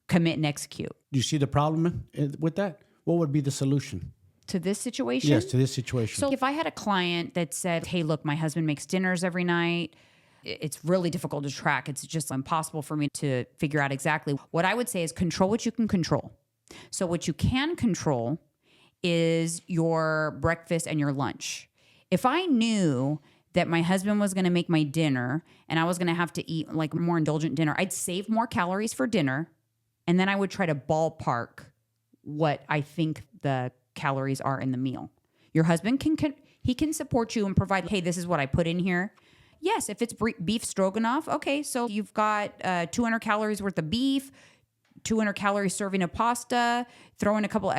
commit and execute. Do you see the problem with that? What would be the solution? To this situation? Yes, to this situation. So if I had a client that said, hey, look, my husband makes dinners every night. It's really difficult to track. It's just impossible for me to figure out exactly. What I would say is control what you can control. So what you can control is your breakfast and your lunch. If I knew that my husband was going to make my dinner and I was going to have to eat like a more indulgent dinner, I'd save more calories for dinner. And then I would try to ballpark what I think the calories are in the meal. Your husband can support you and provide, hey, this is what I put in here. Yes, if it's beef stroganoff, okay, so you've got 200 calories worth of beef, 200 calories serving of pasta, throw in a couple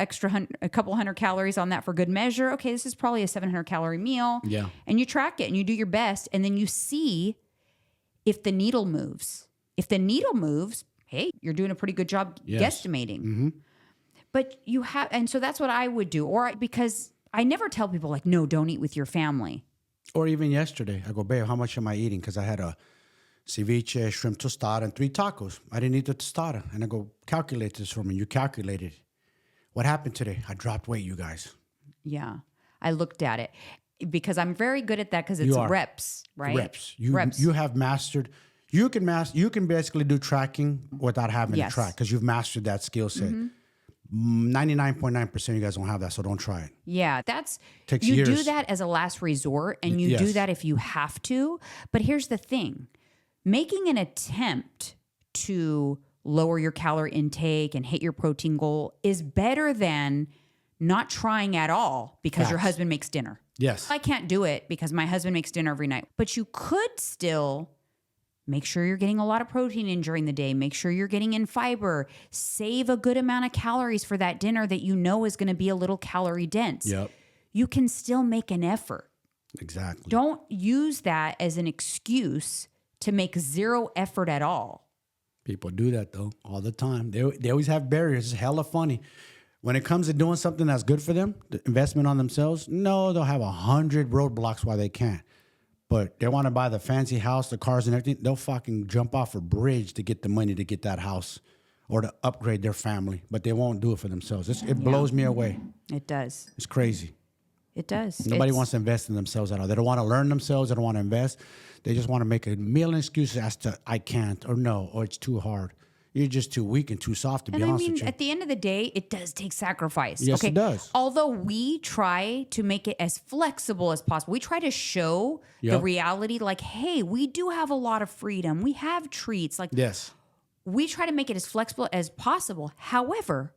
hundred calories on that for good measure. Okay, this is probably a 700 calorie meal. Yeah. And you track it and you do your best and then you see if the needle moves. If the needle moves, hey, you're doing a pretty good job guesstimating. Mm-hmm. But and so that's what I would do. Because I never tell people like, no, don't eat with your family. Or even yesterday, I go, babe, how much am I eating? Because I had a ceviche, shrimp tostada, and 3 tacos. I didn't eat the tostada. And I go, calculate this for me. You calculated. What happened today? I dropped weight, you guys. Yeah. I looked at it because I'm very good at that because it's reps, right? Reps. You have mastered. You can basically do tracking without having to track because you've mastered that skill set. Mm-hmm. 99.9% of you guys don't have that, so don't try it. Yeah, takes you years. Do that as a last resort, and you do that if you have to. But here's the thing: making an attempt to lower your calorie intake and hit your protein goal is better than not trying at all because your husband makes dinner. Yes, I can't do it because my husband makes dinner every night. But you could still make sure you're getting a lot of protein in during the day. Make sure you're getting in fiber. Save a good amount of calories for that dinner that you know is going to be a little calorie dense. Yep. You can still make an effort. Exactly. Don't use that as an excuse to make zero effort at all. People do that, though, all the time. They always have barriers. It's hella funny. When it comes to doing something that's good for them, the investment on themselves, no, they'll have 100 roadblocks why they can't. But they want to buy the fancy house, the cars and everything. They'll fucking jump off a bridge to get the money to get that house or to upgrade their family. But they won't do it for themselves. It blows me away. It does. It's crazy. It does. Nobody wants to invest in themselves at all. They don't want to learn themselves. They don't want to invest. They just want to make a million excuses as to I can't or no or it's too hard. You're just too weak and too soft to be honest with you. At the end of the day, it does take sacrifice. Yes, it does. Although we try to make it as flexible as possible. We try to show the reality like, hey, we do have a lot of freedom. We have treats. Like, yes. we try to make it as flexible as possible. However,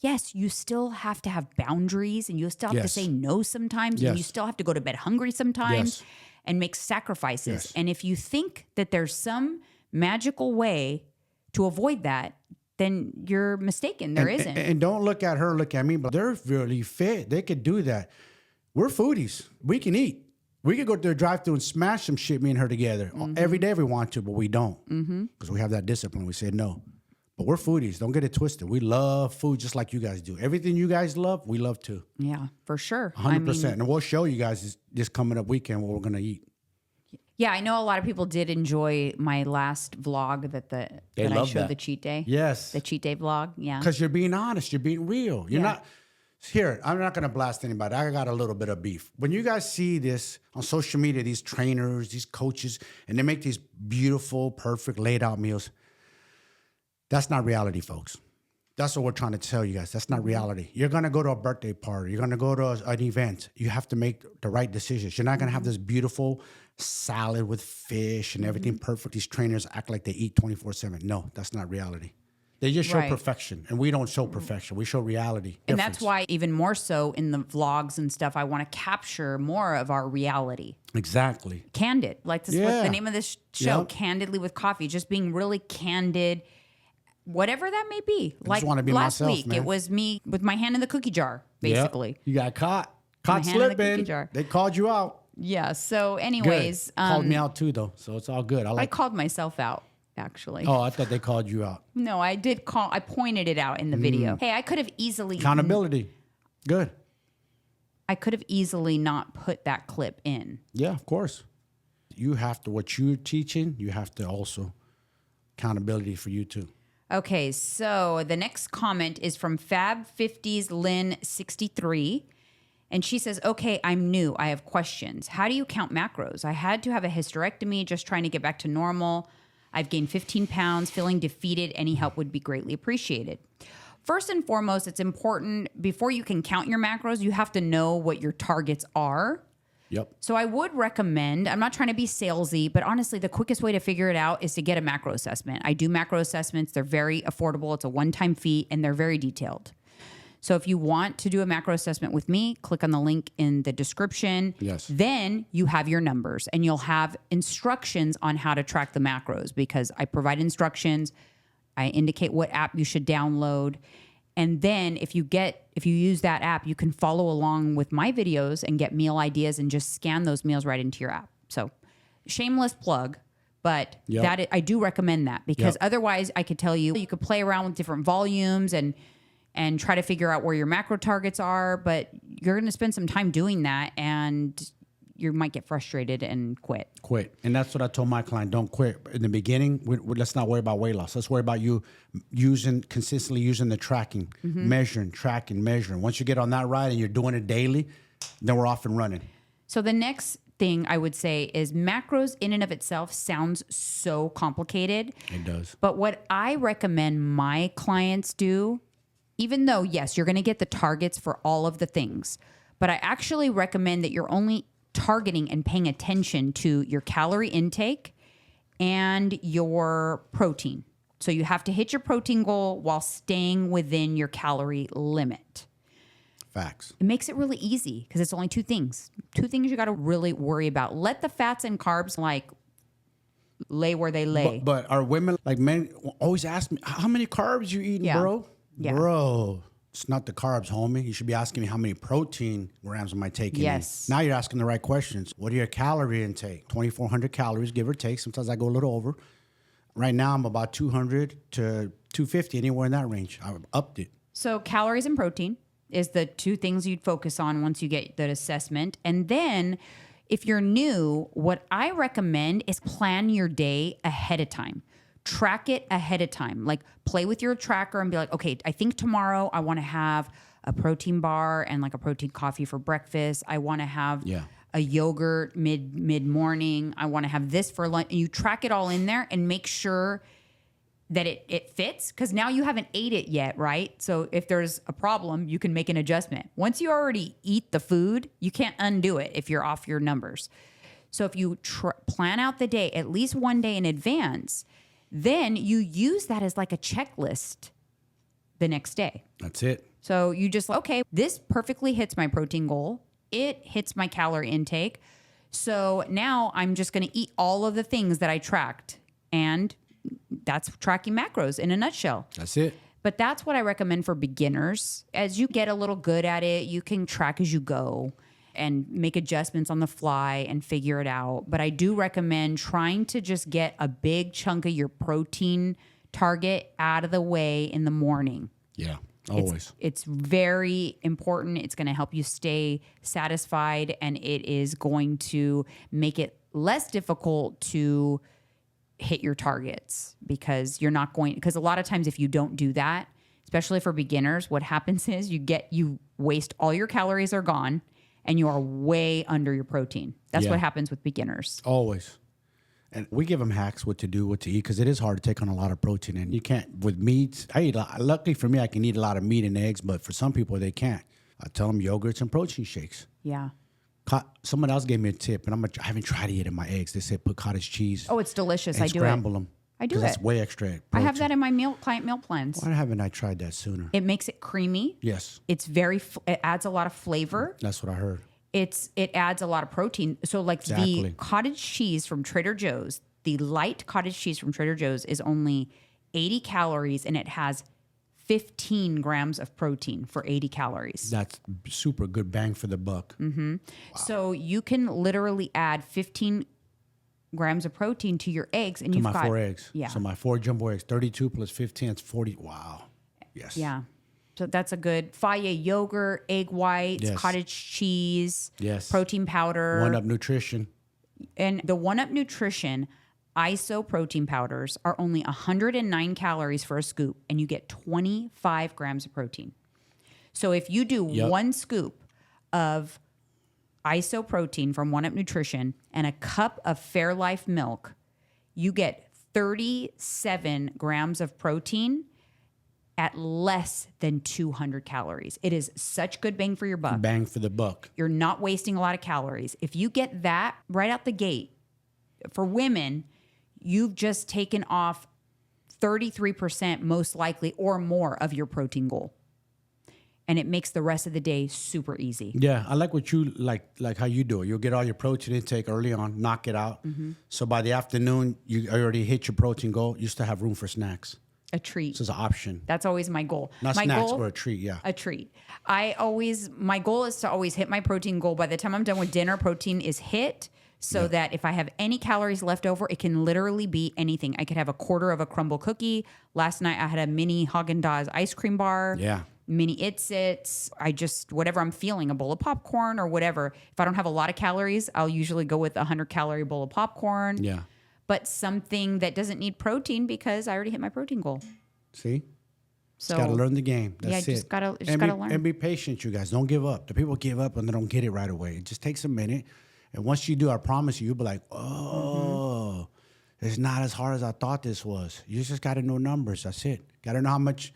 yes, you still have to have boundaries and you still have to say no sometimes and you still have to go to bed hungry sometimes and make sacrifices. And if you think that there's some magical way to avoid that, then you're mistaken. There isn't. And don't look at her, look at me, but they're really fit. They could do that. We're foodies. We can eat. We could go to the drive-thru and smash some shit, me and her together. Every day if we want to, but we don't. Because we have that discipline. We say no. But we're foodies. Don't get it twisted. We love food just like you guys do. Everything you guys love, we love too. Yeah, for sure. 100%. And we'll show you guys this coming up weekend what we're going to eat. Yeah, I know a lot of people did enjoy my last vlog that I showed the cheat day. Yes. The cheat day vlog. Yeah. Because you're being honest. You're being real. You're not... Here, I'm not going to blast anybody. I got a little bit of beef. When you guys see this on social media, these trainers, these coaches, and they make these beautiful, perfect, laid out meals, that's not reality, folks. That's what we're trying to tell you guys. That's not reality. You're going to go to a birthday party. You're going to go to an event. You have to make the right decisions. You're not going to have this beautiful salad with fish and everything perfect. These trainers act like they eat 24/7. No, that's not reality. They just show perfection, and we don't show perfection. We show reality. And that's why even more so in the vlogs and stuff, I want to capture more of our reality. Exactly. Candid. Like this is what the name of this show, Candidly with Coffee, just being really candid, whatever that may be. I just want to be last myself, week, man. it was me with my hand in the cookie jar, basically. Yep. You got caught hand in the slipping. cookie jar. They called you out. Yeah. So anyways. Called me out too, though, so it's all good. I called myself out. Actually. Oh, I thought they called you out. No, I did call. I pointed it out in the video. Hey, I could have easily... Accountability. Good. I could have easily not put that clip in. Yeah, of course. You have to, what you're teaching, you have to also, accountability for you too. Okay, so the next comment is from Fab50s Lynn 63. And she says, okay, I'm new. I have questions. How do you count macros? I had to have a hysterectomy, just trying to get back to normal. I've gained 15 pounds, feeling defeated. Any help would be greatly appreciated. First and foremost, it's important before you can count your macros, you have to know what your targets are. Yep. So I would recommend, I'm not trying to be salesy, but honestly, the quickest way to figure it out is to get a macro assessment. I do macro assessments. They're very affordable. It's a one-time fee, and they're very detailed. So if you want to do a macro assessment with me, click on the link in the description. Yes. Then you have your numbers and you'll have instructions on how to track the macros because I provide instructions. I indicate what app you should download. And then if you use that app, you can follow along with my videos and get meal ideas and just scan those meals right into your app. So shameless plug. But I do recommend that because otherwise I could tell you could play around with different volumes and try to figure out where your macro targets are, but you're going to spend some time doing that and you might get frustrated and quit. And that's what I told my client. Don't quit. In the beginning, let's not worry about weight loss. Let's worry about you consistently using the tracking, measuring. Once you get on that ride and you're doing it daily, then we're off and running. So the next thing I would say is macros in and of itself sounds so complicated. It does. But what I recommend my clients do, even though, yes, you're going to get the targets for all of the things, but I actually recommend that you're only targeting and paying attention to your calorie intake and your protein. So you have to hit your protein goal while staying within your calorie limit. Facts. It makes it really easy because it's only two things. Two things you got to really worry about. Let the fats and carbs lay where they lay. But are women, like men, always ask me, how many carbs you eating, bro? Yeah. Bro, it's not the carbs, homie. You should be asking me how many protein grams am I taking Yes. in. Now you're asking the right questions. What are your calorie intake? 2,400 calories, give or take. Sometimes I go a little over. Right now I'm about 200 to 250, anywhere in that range. I upped it. So calories and protein is the two things you'd focus on once you get that assessment. And then if you're new, what I recommend is plan your day ahead of time. Track it ahead of time. Like play with your tracker and be like, okay, I think tomorrow I want to have a protein bar and like a protein coffee for breakfast. I want to have a yogurt mid-morning. I want to have this for lunch. And you track it all in there and make sure that it fits because now you haven't ate it yet, right? So if there's a problem, you can make an adjustment. Once you already eat the food, you can't undo it if you're off your numbers. So if you plan out the day at least one day in advance, Then you use that as like a checklist the next day. That's it. So you just, okay, this perfectly hits my protein goal. It hits my calorie intake. So now I'm just going to eat all of the things that I tracked. And that's tracking macros in a nutshell. That's it. But that's what I recommend for beginners. As you get a little good at it, you can track as you go and make adjustments on the fly and figure it out. But I do recommend trying to just get a big chunk of your protein target out of the way in the morning. Yeah, always. It's very important. It's going to help you stay satisfied, and it is going to make it less difficult to hit your targets because because a lot of times if you don't do that, especially for beginners, what happens is you waste all your calories are gone and you are way under your protein. That's what happens with beginners. Always. And we give them hacks what to do, what to eat, because it is hard to take on a lot of protein. And you can't, with meats, luckily for me, I can eat a lot of meat and eggs, but for some people, they can't. I tell them yogurts and protein shakes. Yeah. Someone else gave me a tip, and I haven't tried it yet in my eggs. They said put cottage cheese. Oh, it's delicious. I do scramble them. I do it. That's way extra protein. I have that in my client meal plans. Why haven't I tried that sooner? It makes it creamy. Yes. It's it adds a lot of flavor. That's what I heard. It adds a lot of protein. So like the cottage cheese from Trader Joe's, the light cottage cheese from Trader Joe's is only 80 calories and it has 15 grams of protein for 80 calories. That's super good bang for the buck. Mm-hmm. Wow. So you can literally add 15 grams of protein to your eggs and you've got 4 eggs. Yeah. So my 4 jumbo eggs, 32 plus 15, it's 40. Wow. Yes. Yeah. So that's a good Faya yogurt, egg whites, cottage cheese, protein powder. 1-Up Nutrition. And the 1-Up Nutrition ISO protein powders are only 109 calories for a scoop, and you get 25 grams of protein. So if you do 1 scoop of ISO protein from 1-Up Nutrition and a cup of Fairlife milk, you get 37 grams of protein at less than 200 calories. It is such good bang for your buck. Bang for the buck. You're not wasting a lot of calories. If you get that right out the gate, for women, you've just taken off 33% most likely or more of your protein goal. And it makes the rest of the day super easy. Yeah, I like what you like how you do it. You'll get all your protein intake early on, knock it out. Mm-hmm. So by the afternoon, you already hit your protein goal. You still have room for snacks. A treat. So it's an option. That's always my goal. Not my snacks goal, or a treat, yeah. A treat. My goal is to always hit my protein goal. By the time I'm done with dinner, protein is hit so that if I have any calories left over, it can literally be anything. I could have a quarter of a crumble cookie. Last night I had a mini Haagen-Dazs ice cream bar. Yeah. Mini Itsits. Whatever I'm feeling, a bowl of popcorn or whatever. If I don't have a lot of calories, I'll usually go with a 100-calorie bowl of popcorn. Yeah. But something that doesn't need protein because I already hit my protein goal. See? So got to learn the game. That's it. Just gotta learn. And be patient, you guys. Don't give up. The people give up and they don't get it right away. It just takes a minute. And once you do, I promise you, you'll be like, oh, it's not as hard as I thought this was. You just got to know numbers. That's it. Got to know how much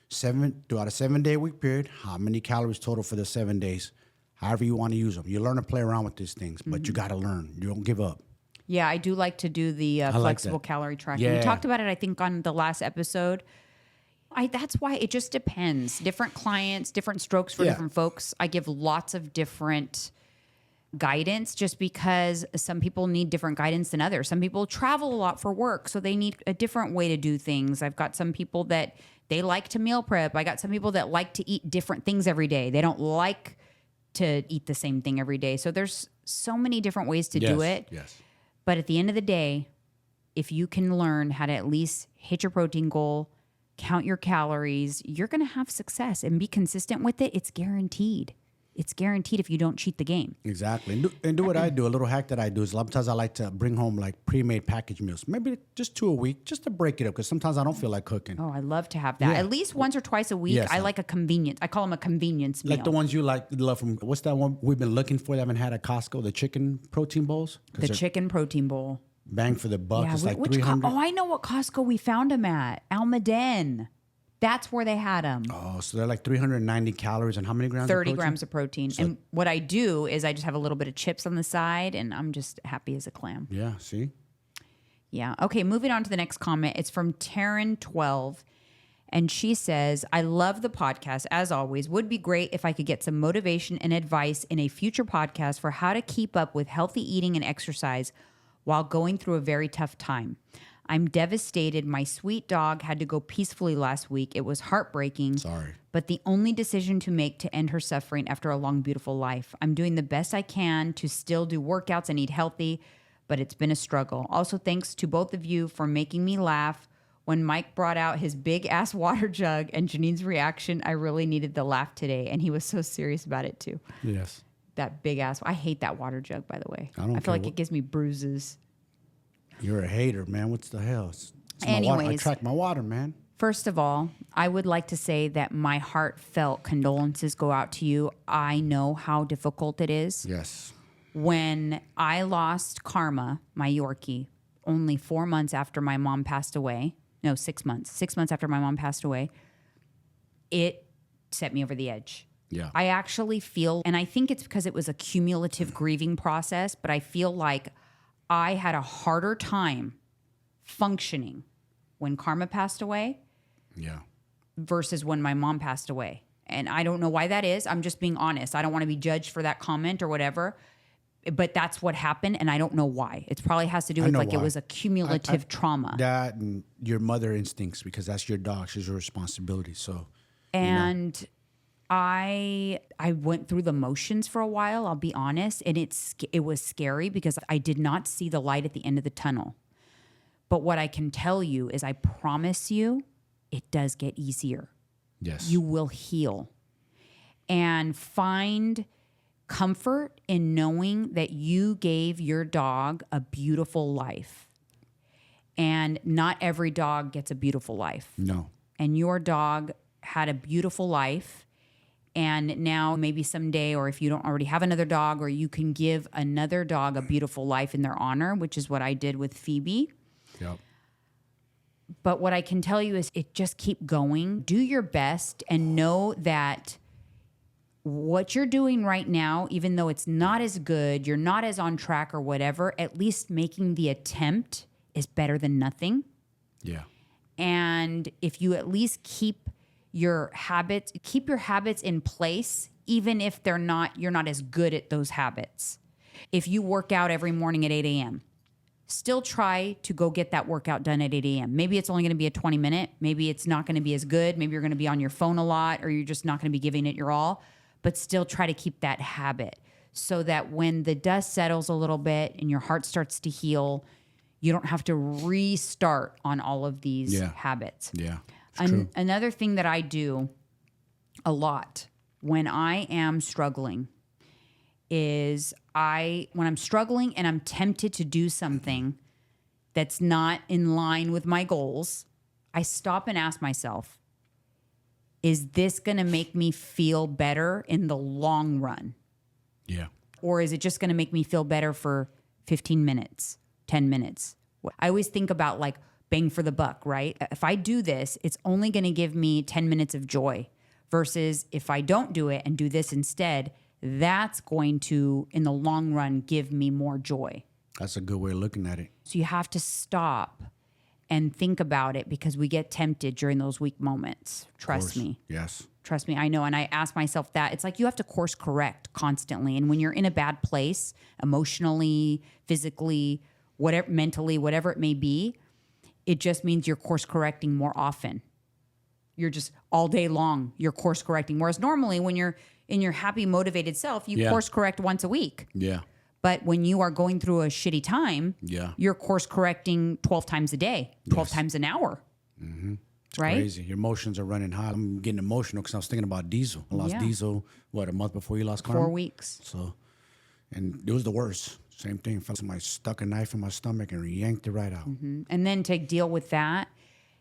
throughout a 7-day week period, how many calories total for the 7 days, however you want to use them. You learn to play around with these things, but you got to learn. You don't give up. Yeah, I do like to do the flexible calorie tracking. Yeah. We talked about it, I think, on the last episode. That's why it just depends. Different clients, different strokes for different folks. I give lots of different guidance just because some people need different guidance than others. Some people travel a lot for work, so they need a different way to do things. I've got some people that they like to meal prep. I got some people that like to eat different things every day. They don't like to eat the same thing every day. So there's so many different ways to do it. Yes. But at the end of the day, if you can learn how to at least hit your protein goal, count your calories, you're going to have success and be consistent with it. It's guaranteed. It's guaranteed if you don't cheat the game. Exactly. And do what I do. A little hack that I do is sometimes I like to bring home like pre-made packaged meals. Maybe just 2 a week just to break it up because sometimes I don't feel like cooking. Oh, I love to have that. Yeah. At least once or twice a week. Yes, I like a convenience. I call them a convenience meal. Like the ones you love from, what's that one we've been looking for that haven't had at Costco? The chicken protein bowls? The chicken protein bowl. Bang for the buck. Yeah, it's like 300. I know what Costco we found them at. Almaden. That's where they had them. Oh, so they're like 390 calories and how many grams 30 of protein? grams of protein. So, and what I do is I just have a little bit of chips on the side and I'm just happy as a clam. Yeah, see? Yeah. Okay, moving on to the next comment. It's from Taryn12. And she says, I love the podcast, as always. Would be great if I could get some motivation and advice in a future podcast for how to keep up with healthy eating and exercise while going through a very tough time. I'm devastated. My sweet dog had to go peacefully last week. It was heartbreaking. Sorry. But the only decision to make to end her suffering after a long, beautiful life. I'm doing the best I can to still do workouts and eat healthy, but it's been a struggle. Also, thanks to both of you for making me laugh. When Mike brought out his big ass water jug and Jeanine's reaction, I really needed the laugh today. And he was so serious about it too. Yes. That big ass. I hate that water jug, by the way. I feel like it gives me bruises. You're a hater, man. What's the hell? It's Anyways, my water. I track my water, man. First of all, I would like to say that my heartfelt condolences go out to you. I know how difficult it is. Yes. When I lost Karma, my Yorkie, only 4 months after my mom passed away. No, 6 months. 6 months after my mom passed away, it set me over the edge. Yeah. I actually feel, and I think it's because it was a cumulative grieving process, but I feel like I had a harder time functioning when Karma passed away Yeah. versus when my mom passed away. And I don't know why that is. I'm just being honest. I don't want to be judged for that comment or whatever. But that's what happened, and I don't know why. It probably has to do with like why. It was a cumulative trauma. That and your mother instincts, because that's your dog. She's your responsibility. So, and I went through the motions for a while. I'll be honest, and it was scary because I did not see the light at the end of the tunnel. But what I can tell you is, I promise you, it does get easier. Yes, you will heal, and find comfort in knowing that you gave your dog a beautiful life. And not every dog gets a beautiful life. No. And your dog had a beautiful life. And now maybe someday, or if you don't already have another dog, or you can give another dog a beautiful life in their honor, which is what I did with Phoebe. Yep. But what I can tell you is, it just keep going. Do your best and know that what you're doing right now, even though it's not as good, you're not as on track or whatever, at least making the attempt is better than nothing. Yeah. And if you at least keep your habits in place, even if you're not as good at those habits. If you work out every morning at 8 a.m., still try to go get that workout done at 8 a.m. Maybe it's only going to be a 20-minute. Maybe it's not going to be as good. Maybe you're going to be on your phone a lot, or you're just not going to be giving it your all. But still try to keep that habit, so that when the dust settles a little bit and your heart starts to heal, you don't have to restart on all of these habits. Yeah, true. Another thing that I do a lot when I am struggling is when I'm struggling and I'm tempted to do something that's not in line with my goals, I stop and ask myself, is this going to make me feel better in the long run? Yeah. Or is it just going to make me feel better for 15 minutes, 10 minutes? I always think about like bang for the buck, right? If I do this, it's only going to give me 10 minutes of joy, versus if I don't do it and do this instead, that's going to, in the long run, give me more joy. That's a good way of looking at it. So you have to stop and think about it, because we get tempted during those weak moments. Trust me. Yes. Trust me, I know. And I ask myself that. It's like you have to course correct constantly. And when you're in a bad place, emotionally, physically, whatever, mentally, whatever it may be, it just means you're course correcting more often. You're just all day long, you're course correcting. Whereas normally when you're in your happy, motivated self, you course correct once a week. Yeah. But when you are going through a shitty time, you're course correcting 12 times a day, 12 times an hour. Mm-hmm. It's right? crazy. Your emotions are running high. I'm getting emotional because I was thinking about Diesel. I lost Diesel, a month before you lost Carmen? 4 weeks. So, and it was the worst. Same thing. Felt somebody stuck a knife in my stomach and yanked it right out. Mm-hmm. And then to deal with that,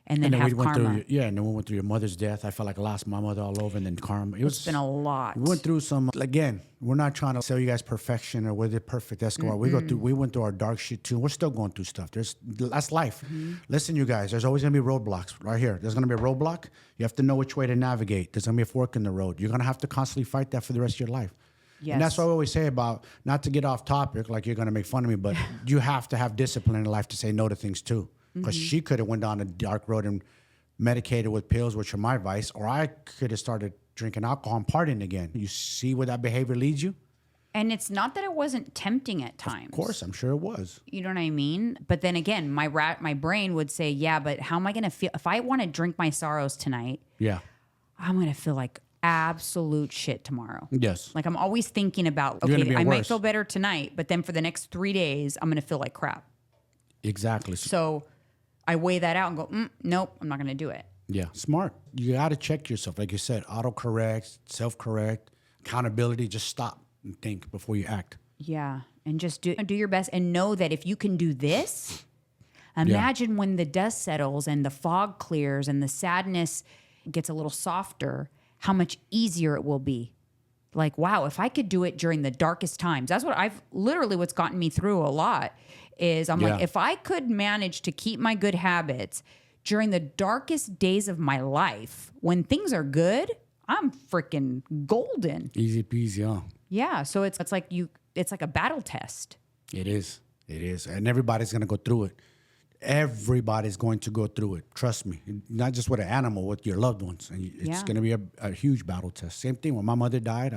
and then have Karma. And then we went through your mother's death. I felt like I lost my mother all over, and then Karma. It's been a lot. We went through some. Again, we're not trying to sell you guys perfection or we're the perfect Escobar. We went through our dark shit too. We're still going through stuff. That's life. Mm-hmm. Listen, you guys. There's always gonna be roadblocks right here. There's gonna be a roadblock. You have to know which way to navigate. There's gonna be a fork in the road. You're gonna have to constantly fight that for the rest of your life. Yes. And that's what I always say about, not to get off topic, like you're going to make fun of me, but you have to have discipline in life to say no to things too. Because she could have went down a dark road and medicated with pills, which are my vice, or I could have started drinking alcohol and partying again. You see where that behavior leads you? And it's not that it wasn't tempting at times. Of course, I'm sure it was. You know what I mean? But then again, my brain would say, yeah, but how am I going to feel? If I want to drink my sorrows tonight, Yeah. I'm going to feel like absolute shit tomorrow. Yes. Like I'm always thinking about, You're gonna okay, be I might worse. feel better tonight, but then for the next 3 days, I'm going to feel like crap. Exactly. So I weigh that out and go, nope, I'm not going to do it. Yeah. Smart. You got to check yourself. Like you said, autocorrect, self-correct, accountability. Just stop and think before you act. Yeah. And just do your best and know that if you can do this, imagine when the dust settles and the fog clears and the sadness gets a little softer, how much easier it will be. Like, wow, if I could do it during the darkest times, that's what what's gotten me through a lot is I'm like, if I could manage to keep my good habits during the darkest days of my life, when things are good, I'm freaking golden. Easy peasy, huh? Yeah. So it's like a battle test. It is. It is. And everybody's going to go through it. Everybody's going to go through it. Trust me. Not just with an animal, with your loved ones. And it's going to be a huge battle test. Same thing. When my mother died,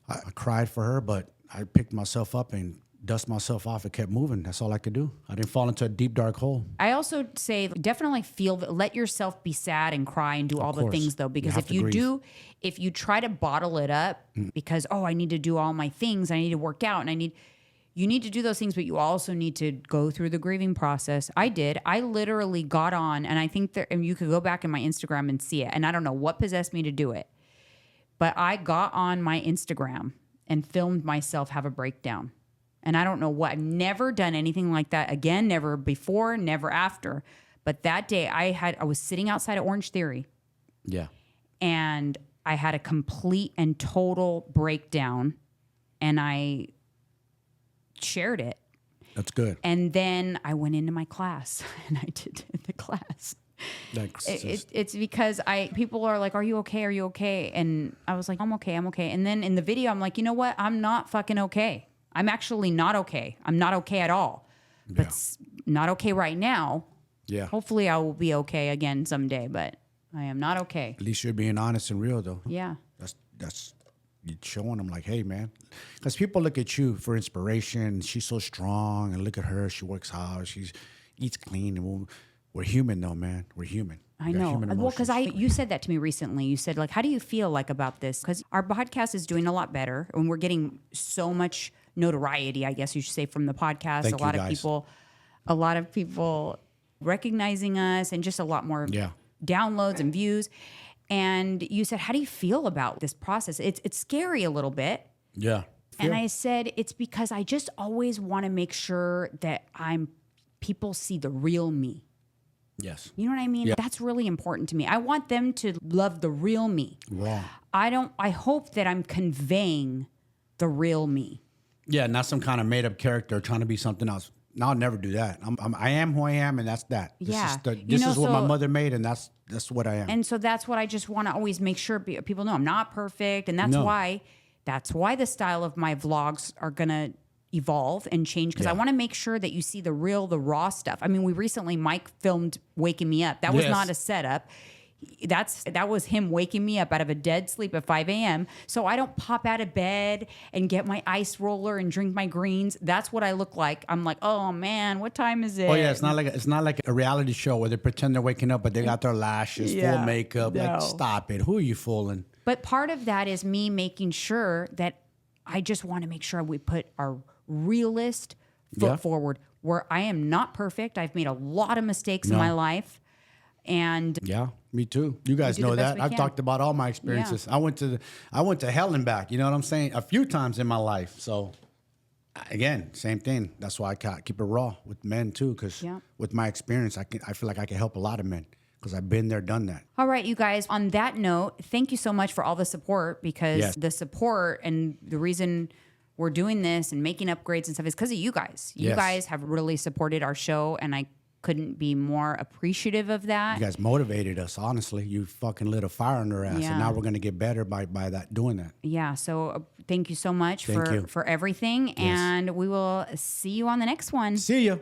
I cried for her, but I picked myself up and dust myself off and kept moving. That's all I could do. I didn't fall into a deep, dark hole. I also say definitely let yourself be sad and cry and do all the things though, because if you try to bottle it up because, I need to do all my things, I need to work out and you need to do those things, but you also need to go through the grieving process. I did. I literally got on, and I think and you could go back in my Instagram and see it. And I don't know what possessed me to do it, but I got on my Instagram and filmed myself have a breakdown. And I don't know what. I've never done anything like that again. Never before, never after. But that day, I was sitting outside of Orange Theory. Yeah. And I had a complete and total breakdown, and I shared it. That's good. And then I went into my class and I did the class. It's because people are like, are you okay? Are you okay? And I was like, I'm okay. I'm okay. And then in the video, I'm like, you know what? I'm not fucking okay. I'm actually not okay. I'm not okay at all. But not okay right now. Yeah. Hopefully I will be okay again someday, but I am not okay. At least you're being honest and real though. Yeah. That's you're showing them like, hey, man. Because people look at you for inspiration. She's so strong. And look at her. She works hard. She eats clean. And we're human, though, man. We're human. I know. Well, because you said that to me recently. You said, like, how do you feel like about this? Because our podcast is doing a lot better. And we're getting so much notoriety, I guess you should say, from the podcast. Thank you, guys. A lot of people recognizing us and just a lot more downloads and views. And you said, how do you feel about this process? It's scary a little bit. Yeah. And I said, it's because I just always want to make sure that people see the real me. Yes. You know what I mean? Yeah. That's really important to me. I want them to love the real me. Wow. I hope that I'm conveying the real me. Yeah, not some kind of made up character trying to be something else. No, I'll never do that. I am who I am, and that's that. This is what my mother made, and that's what I am. And so that's what I just want to always make sure people know. I'm not perfect, and that's why the style of my vlogs are gonna evolve and change, because I want to make sure that you see the real, the raw stuff. I mean, Mike filmed waking me up. That was not a setup. That was him waking me up out of a dead sleep at 5 a.m. So I don't pop out of bed and get my ice roller and drink my greens. That's what I look like. I'm like, oh man, what time is it? Oh yeah, it's not like a reality show where they pretend they're waking up, but they got their lashes, full makeup. No. Like, stop it. Who are you fooling? But part of that is me making sure that I just want to make sure we put our realist foot forward, where I am not perfect. I've made a lot of mistakes in my life. And yeah, me too. You guys know that. I've talked about all my experiences. I went to hell and back. You know what I'm saying? A few times in my life. So again, same thing. That's why I keep it raw with men too, because with my experience, I feel like I can help a lot of men because I've been there, done that. All right, you guys. On that note, thank you so much for all the support, because the support and the reason we're doing this and making upgrades and stuff is because of you guys. You guys have really supported our show, and I couldn't be more appreciative of that. You guys motivated us, honestly. You fucking lit a fire under our ass, and now we're going to get better by that doing that. Yeah. So thank you so much Thank you. for everything, and we will see you on the next one. See ya.